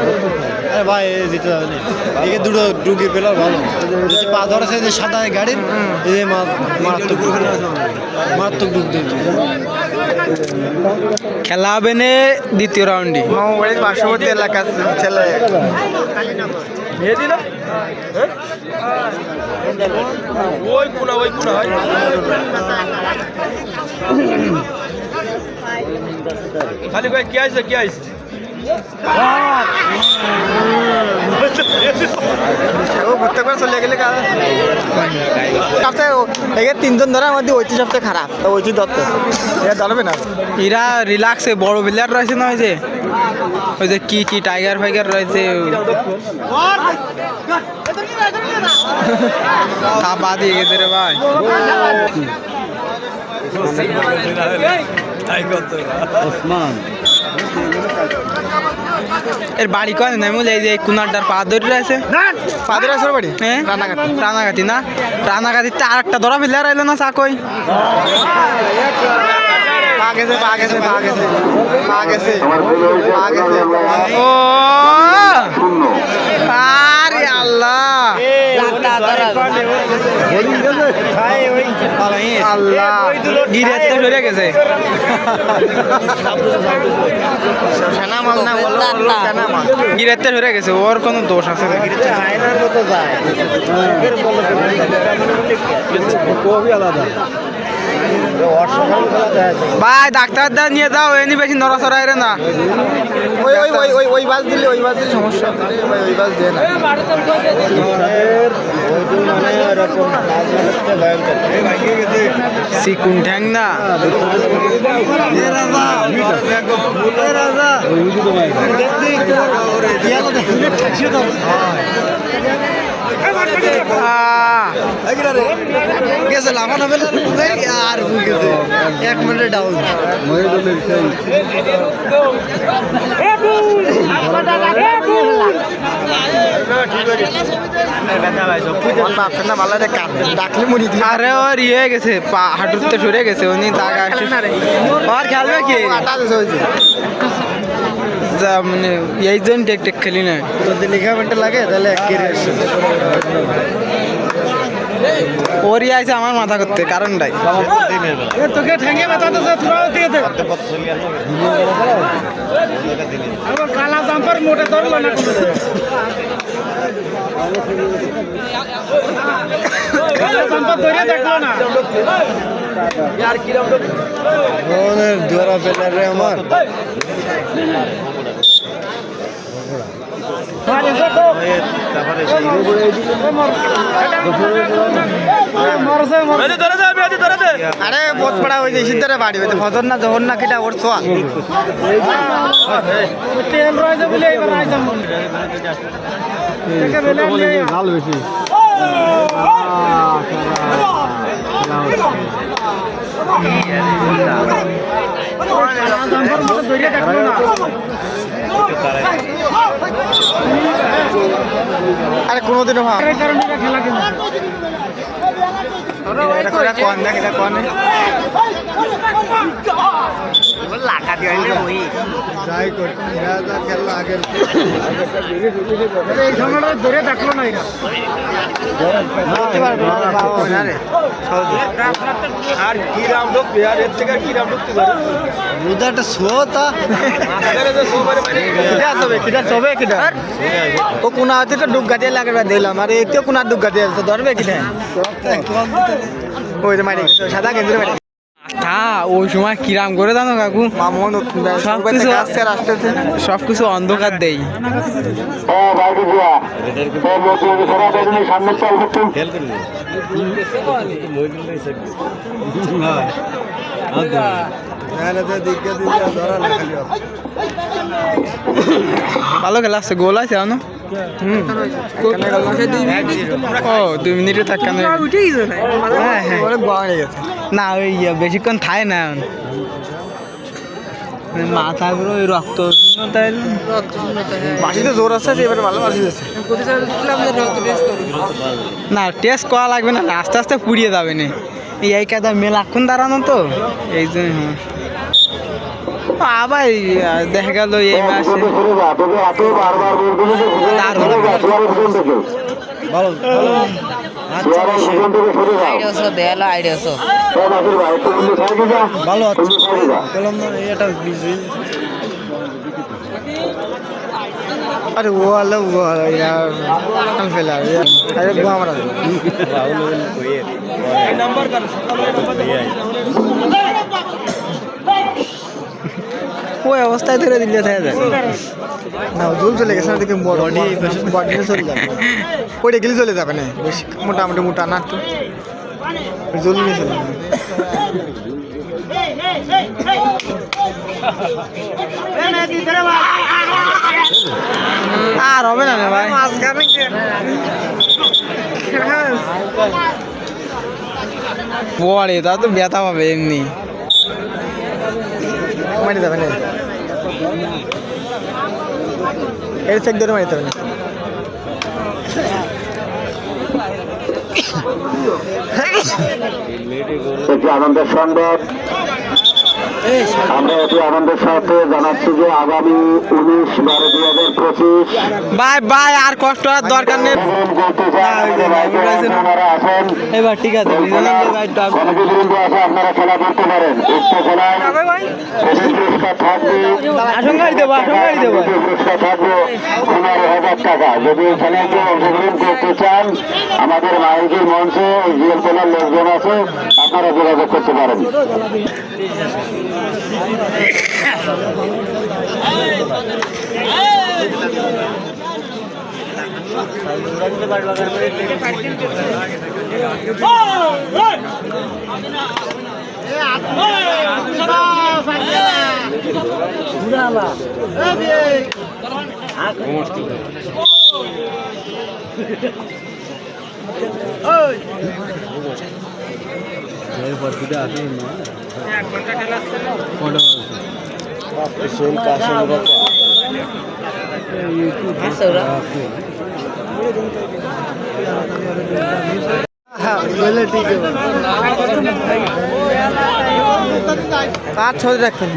ভাই জিতে যাবে না এদিকে দুটো ডুগি প্লেয়ার ভালো পা ধরেছে যে সাদা গাড়ির এই যে মারাত্মক ডুব দিয়েছে খেলা হবে না দ্বিতীয় রাউন্ডে পার্শ্ববর্তী এলাকার ছেলে খালি ভাই কি আছে প্রত্যেকবার চলে গেলে সবচেয়ে তিনজন ধরার মধ্যে ওইটি সবচেয়ে খারাপ তো ওইটি দত্ত এরা ধরবে না এরা রিল্যাক্সে বড় প্লেয়ার রয়েছে না ওই যে কি টাইগার ফাইগার রয়েছে বাদ দিয়ে গেছে রে ভাই এর বাড়ি কয় না এই যে কুনারটার পা ধরে আছে বাড়ি হ্যাঁ রানাঘাটি না রানাঘাটিতে আর একটা ধরা ফেলে আইলো না চাকই ও আরে আল্লাহ আল্লাহ গিরেতে সরে গেছে গিরেতে সরে গেছে ওর কোনো দোষ আছে ভাই ডাক্তার নিয়ে যাও এনি বেশি নড়াচড়া এরে না ওই বাস দিলে সমস্যা ওই বাস দিয়ে না সিকুন ঠ্যাং না গেছে লাফানো ফেলে আর গেছে 1 মিনিটে ডাউন আরে ওর ইয়ে গেছে পা হাঁটুতে সরে গেছে উনি জায়গা আর খেলবে কি মানে এই জন্য টেক খেলি না যদি লিগামেন্ট লাগে তাহলে ওরই আছে আমার মাথা করতে কারণটাই তোকে ঠেঙে কালা জাম্পার মোটে ধরলো না জাম্পার ধরে দেখলো না यार किरम দুয়ারা প্লেয়ার রে আমার আরে বহুত পড়া হয়ে যায় সিদ্ধারে বাড়ি হইতে ফজর না জহর না কিটা ওর সোয়া তেল রয়েছে বলে এবার আইতাম জাল বেশি আরে কোনোদিনও খেলা কিন্তু কন না এটা কন লাগা দিয়ে যাই করতে যা খেলা আগে এই সময়টা ধরে দেখলো না এটা ধরতে পারবে না রে আর কি রাম লোক বিহার এর থেকে কি রাম ঢুকতে পারে মুদাটা সোতা মাস্টারে তো সোবারে মানে কিটা সবে কিটা ও কোনা আছে তো ডুব গাতে লাগবে দিলাম আর এতে কোনা ডুব গাতে তো ধরবে কিটা ওই যে মারি সাদা গেঞ্জি মারি হ্যাঁ ওই সময় কিরাম করে জানো কাকু মামন সবকিছু অন্ধকার দেই ভালো খেলা আছে গোল আছে জানো ও 2 মিনিটে থাকা না ওই বেশিক্ষণ থায় না মাথাগুলো ওই রক্ত বাসিতে জোর আছে এবারে ভালো বাসি আছে না টেস্ট করা লাগবে না আস্তে আস্তে পুড়িয়ে যাবে না এই কাদা মেলাক্ষণ দাঁড়ানো তো এই জন্য আবার দেখা গেল এই মাসে ভালো अरे वो अलग वो यार फेला अरे वो हमारा नंबर कर वो अवस्था धीरे धीरे था না জল চলে গেছে দেখে বডি বডি চলে যাবে কইটা গেলে চলে যাবে না বেশি মোটামুটি মোটা না তো জল নিয়ে চলে যাবে আর হবে না ভাই বড়ে তা তো ব্যথা পাবে এমনি মারি যাবে না এর চেক ধরে মারি যাবে না আনন্দের সংবাদ আমরা এটি আনন্দের সাথে জানাচ্ছি যে আগামী 19/12/2025 বাই বাই আর কষ্ট আর দরকার নেই এবার ঠিক আছে আপনারা খেলা করতে পারেন পুরস্কার থাকবে পুরস্কার থাকবে 15,000 টাকা যদি খেলাতে অংশগ্রহণ করতে চান আমাদের মাইকের মঞ্চে জিএল খেলার লোকজন আছে আপনারা যোগাযোগ করতে পারেন কাজ ছড়ে রাখবেন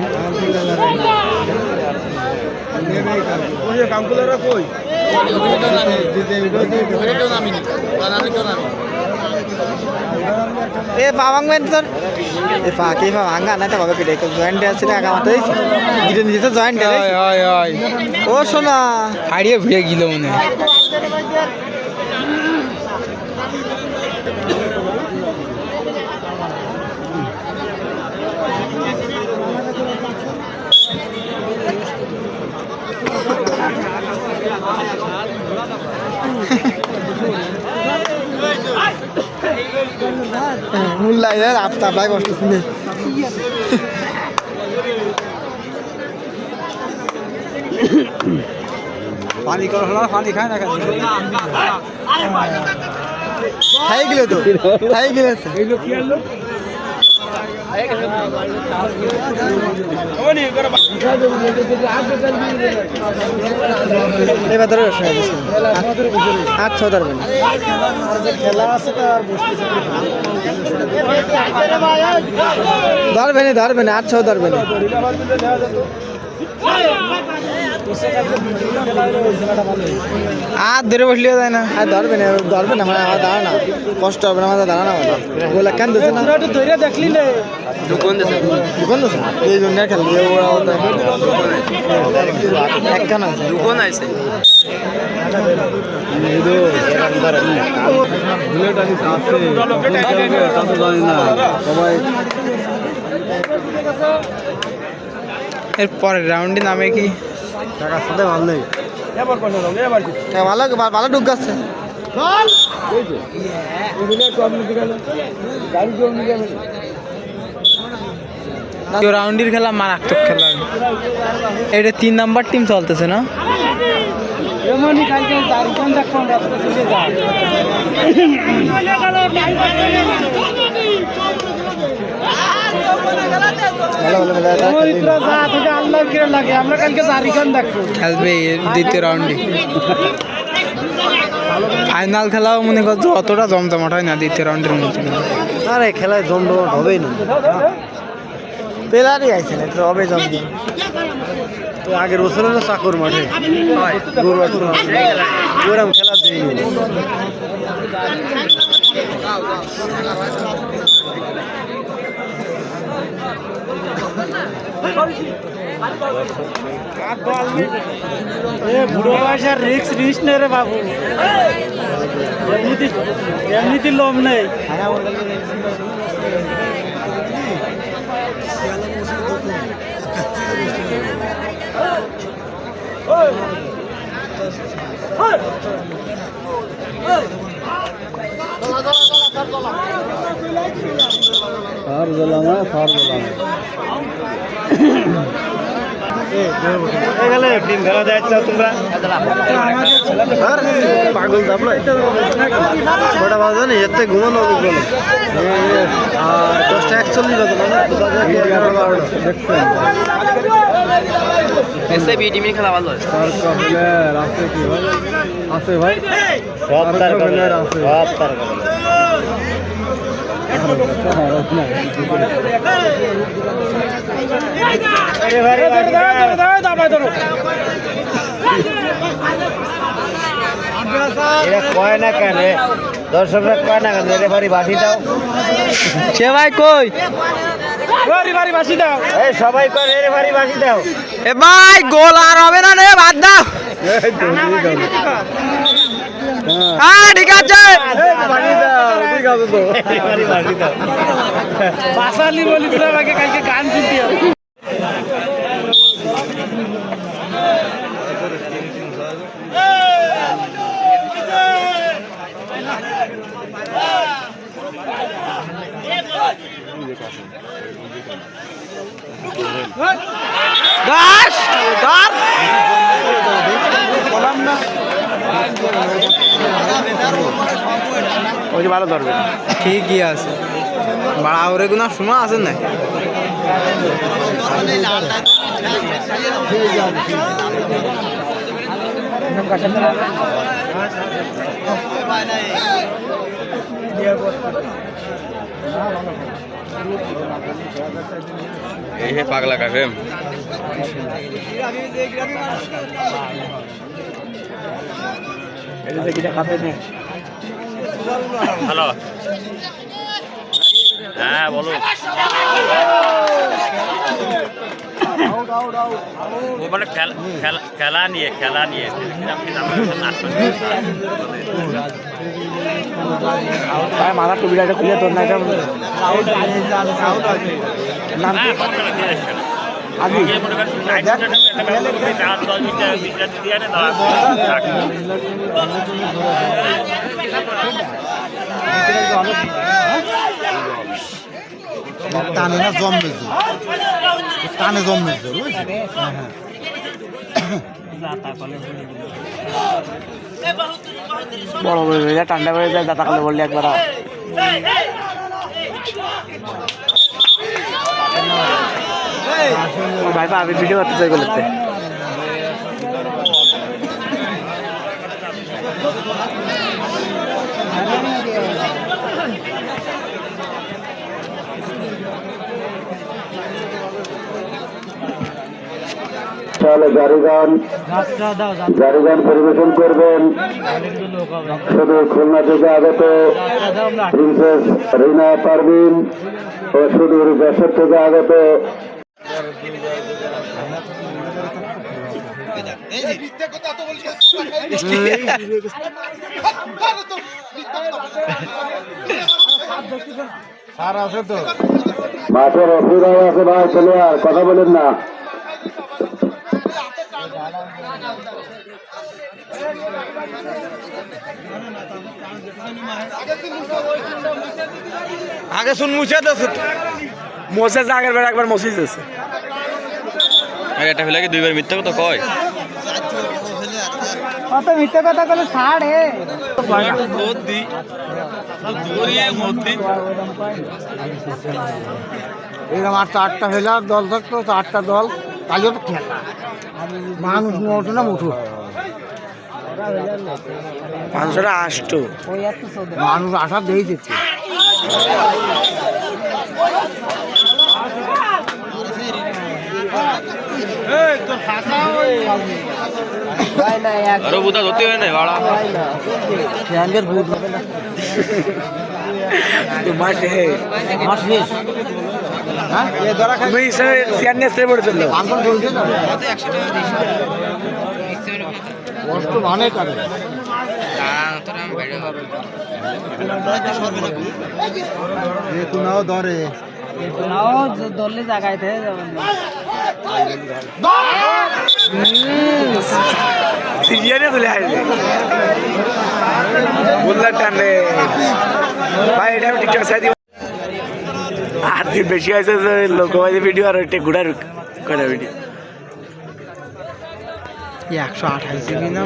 এ পাওয়াং মেন তোর এ পাকি পাওয়াঙ্গা না তো বাবা কেটে জয়েন্ট আছে না আগামাতে গিরে নিতে তো জয়েন্ট হয় হয় হয় ও সোনা হারিয়ে ভিড়ে গিল মনে আপনার কষ্ট শুনে পানি করা হলো পানি খায় না খাই গেলে তো খাই গেলে এবার ধরে আচ্ছা ধরবেন খেলা আছে আর ধরবেন আচ্ছা ধরবেন আর ধরে বসলেও যায় না আর ধরবে না আমার দাঁড়া না কষ্ট হবে না আমাদের দাঁড়ানো বলে কেন দিচ্ছে না ধরে দেখলি না দোকান দিচ্ছে এই জন্য খেলবে একখান আছে দোকান আছে এর পরের রাউন্ডে নামে কি টাকা সাথে ভালো নেই ভালো ঢুক যাচ্ছে রাউন্ডের খেলা মারাত্মক খেলা এটা 3 নাম্বার টিম চলতেছে না এমনই কালকে চারজন দেখো রাস্তা চলে যায় আমরা কালকে চারজন দেখবো খেলবে দ্বিতীয় রাউন্ডে ফাইনাল খেলাও মনে করছো অতটা জমজমাট হয় না দ্বিতীয় রাউন্ডের মধ্যে আরে খেলায় জমজমাট হবেই না প্লেয়ারই আইছে না হবে জমজমাট আগের বছর হলো চাকর মাঠে ওরম খেলা দেয়নি বুড়ো বয়সের রিক্স নেই রে বাবু এমনিতে লোভ নেই সার জ্বালানা গেলে টিম খেলা যাচ্ছে তোমরা পাগল দাবলো কটা বাজে জানি এতে ঘুমানো বলে আর 10:41 বাজে মানে এসএবি টিমের খেলা ভালো হয় আছে ভাই সব তারকা আছে সব তারকা কয় না কেন দর্শকরা কয় না কেন রেফারি বাসি দাও সে ভাই কই রেফারি বাসি দাও এই সবাই কয় রেফারি বাসি দাও এ ভাই গোল আর হবে না রে বাদ দাও হ্যাঁ ঠিক আছে বাসালি বলেছিলাম আমাকে কালকে গান শুনতে হবে দাস ধর ওই যে ভালো ধরবে ঠিকই আছে বাড়া ওরে গুনা শোনা আছে না এই হে পাগলা কাকে হ্যালো হ্যাঁ বলো মানে খেলা নিয়ে মাথা টুপিটা খুলে তোর না টানে না জমবে টানে জমবে বড় বড় ঠান্ডা করে যায় দাতা কালে বললে একবার ভাই আমি ভিডিও করতে চাই বলতে তাহলে গাড়িগান পরিবেশন করবেন শুধু খুলনা থেকে আগত প্রিন্সেস রিনা পারভিন ও সুদূর যশোর থেকে আগত মাঠের অসুবিধা আছে ভাই প্লেয়ার কথা বলেন না। আগে শুন মুছে দিয়েছে মোছে আগের বেলা একবার মুছে দিয়েছে আর এটা ফেলে কি দুইবার মিথ্যা কথা কয় অত মিথ্যে কথা বলে ছাড়ে এরকম 8টা ফেলার দল থাকতো 8টা দল তাহলে তো খেলা মানুষ মোটো না মুঠো মানুষরা আসতো মানুষ আসা দিয়ে দিচ্ছে আরো বুতা ধরতে হয় না ভাড়া মানে ধরে দলে জায়গায় সিরিয়ালে চলে আসবে বললাম টানে ভাই এটা আমি ঠিকঠাক চাই দিব আর দিন বেশি আছে লোক ভিডিও আর ওইটা ঘুরার করা ভিডিও 128 জিবি না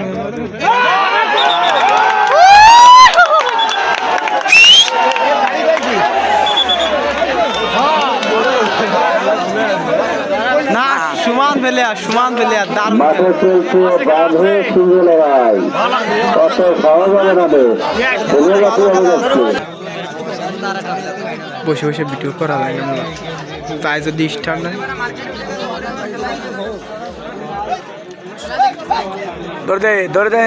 না সুমান পেলে আর মাঠে চলছে বাঁধে সিঙ্গে লড়াই কত সহজ হবে না বসে বসে ভিডিও করা লাগে না তাই যদি স্টার্ট নাই ধরে দে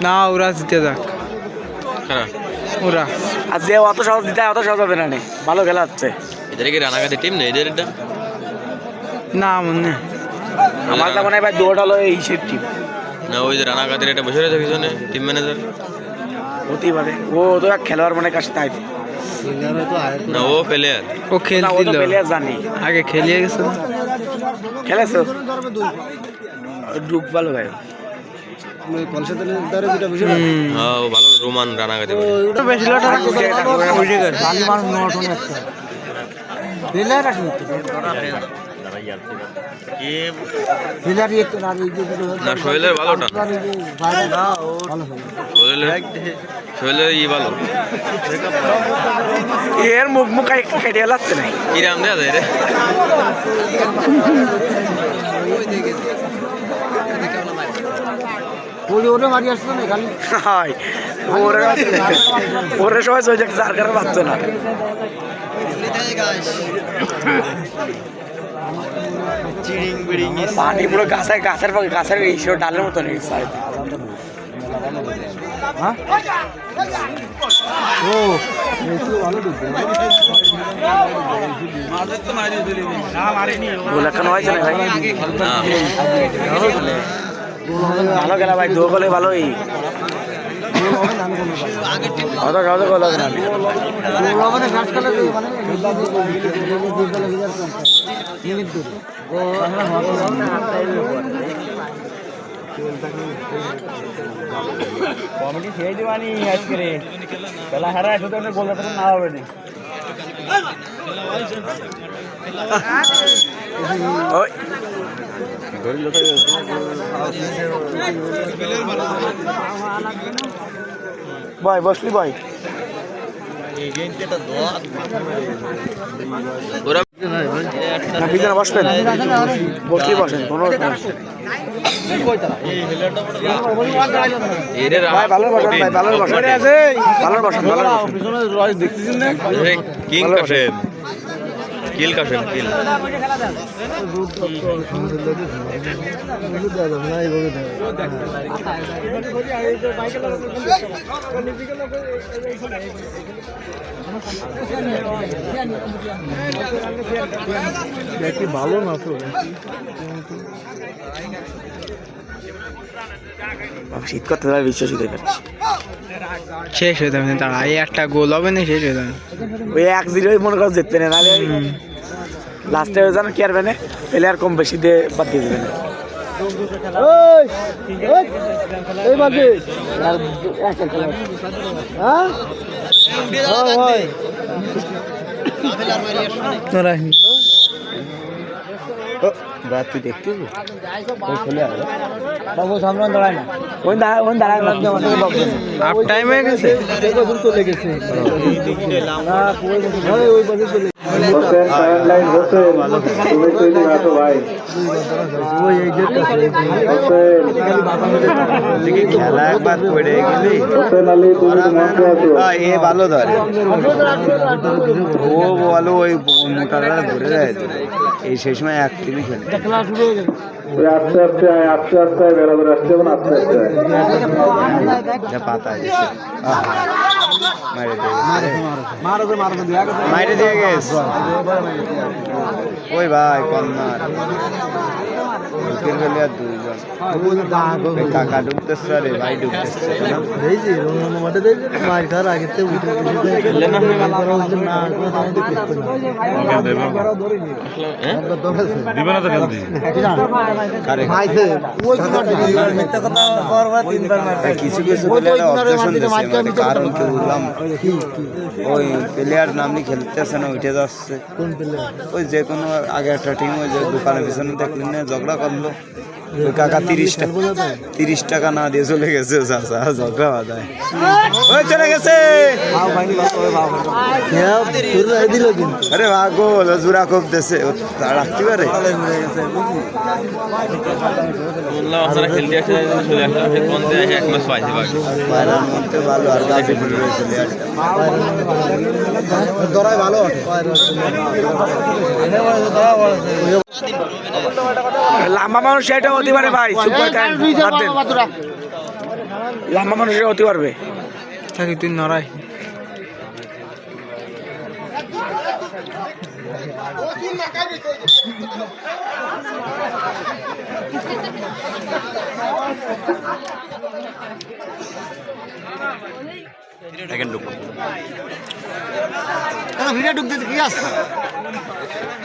না ওরা জিতে যাক ওরা আর যে অত সহজ দিতে অত সহজ হবে না ভালো খেলা হচ্ছে এদের কি রানাঘাটের টিম নেই এদের এটা না মনে আমার তো মনে হয় ভাই দুটো হলো এই সেট টিম না ওই যে রানাঘাটের এটা বসে রয়েছে পিছনে টিম ম্যানেজার হতেই পারে ও তো এক খেলোয়াড় মনে কাছে তাই না ও প্লেয়ার ও খেলছিল প্লেয়ার জানি আগে খেলিয়ে গেছে খেলেছো ডুব ভালো ভাই হ্যাঁ ও ভালো রোমান রানাঘাটে বেশি লটা বুঝে গেছে না সোহেলের ভালোটা সোহেলের ই ভালো এর মুখ কেটে লাগছে না কিরাম দেয়া যায় রে ওরে সবাই যার কারণে পাচ্ছে না পানি পুরো গাছের এইসব ডালের মতো নেই হয়েছে না ভাই ভালো খেলা ভাই দু বলে ভালোই কমিটি খেয়ে দিবানি আজকে রে খেলা হারা শুধু গোল না হবে না ভাই বসলি ভাই বসবেন বসলি বসেন কোনো ভালো বসেন ভাই ভালো বসেন ভালো বসেন ভালো দেখতেছেন না কিং কাশেম কিল কাশেম কিল ভালো না তো শীত করতে যাবে বিশ্বাসই দেবে শেষ হয়ে যাবে তারা এই একটা গোল হবে না শেষ হয়ে যাবে ওই 1-0 মনে করো জিতবে না নাহলে লাস্টে হয়ে যাবে কি আরবে না প্লেয়ার কম বেশি দিয়ে বাদ দিয়ে দেবে না তুই দেখতে সামনে দাঁড়ায় না ওই দাঁড়ায় হাফ টাইম হয়ে গেছে হোসেন সাইডলাইন হোসেন তুমি তৈরি আছো ভাই খেলা একবার পড়ে গেলি হোসেন আলী তুমি মঞ্চে আছো এ ভালো ধরে ও বলো ওই মোটাটা ধরে দেয় এই সেই সময় এক টিমই খেলে ওই আস্তে আস্তে আয় আস্তে আস্তে আয় বেড়া বেড়া আসতে হবে না আস্তে আস্তে আয় পাতা মাইরে দিয়ে গেছে ওই ভাই কন্যার কাকা ডুবতেছে রে ভাই ডুবতেছে কিছু কিছু কারণ কি বললাম ওই প্লেয়ার নামনি খেলতেছে না উঠে যাচ্ছে ওই যে কোনো আগে একটা টিম ওই যে দোকানের পিছনে দেখলেন না ঝগড়া করলো ওই কাকা 30 টাকা না দিয়ে চলে গেছে চাচা ঝগড়া বাধায় ওই চলে গেছে আরে ভাগল জোড়া কোপ দেশে রাখতে পারে ভালো আর গাছে ভালো লাম্বা মানুষ সেটা হতে পারে ভাই লাম্বা মানুষ হতে পারবে থাকি তুই নড়াই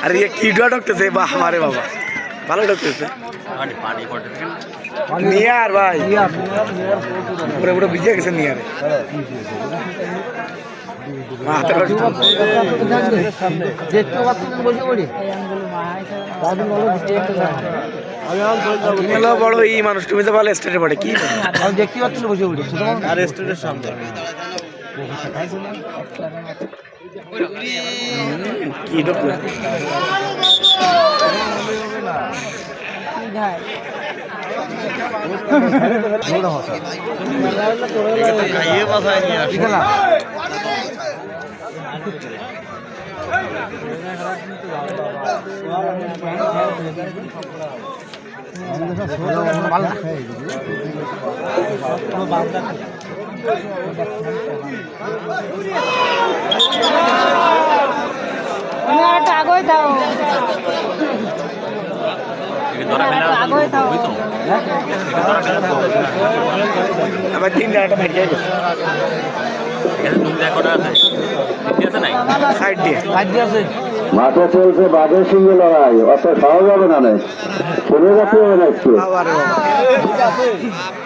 আরে কি ঢুকতেছে বাহ মারে বাবা ভালো ঢুকতেছে নিয়ার ভাই পুরো পুরো ভিজে গেছে নিয়ারে বড় এই মানুষ তুমি তো ভালো স্টেটে পড়ে কি দেখতে পাচ্ছ বসে পড়ি আর স্টেটের সামনে কি ঢুকলো আগে দাও আবার 3 টাকা ভাই যাই সাইড দিয়ে মাঠে চলছে বাঘের সঙ্গে লড়াই অত সহজ হবে না ছেলে যাচ্ছে ও যাচ্ছে বাবা রে বাবা।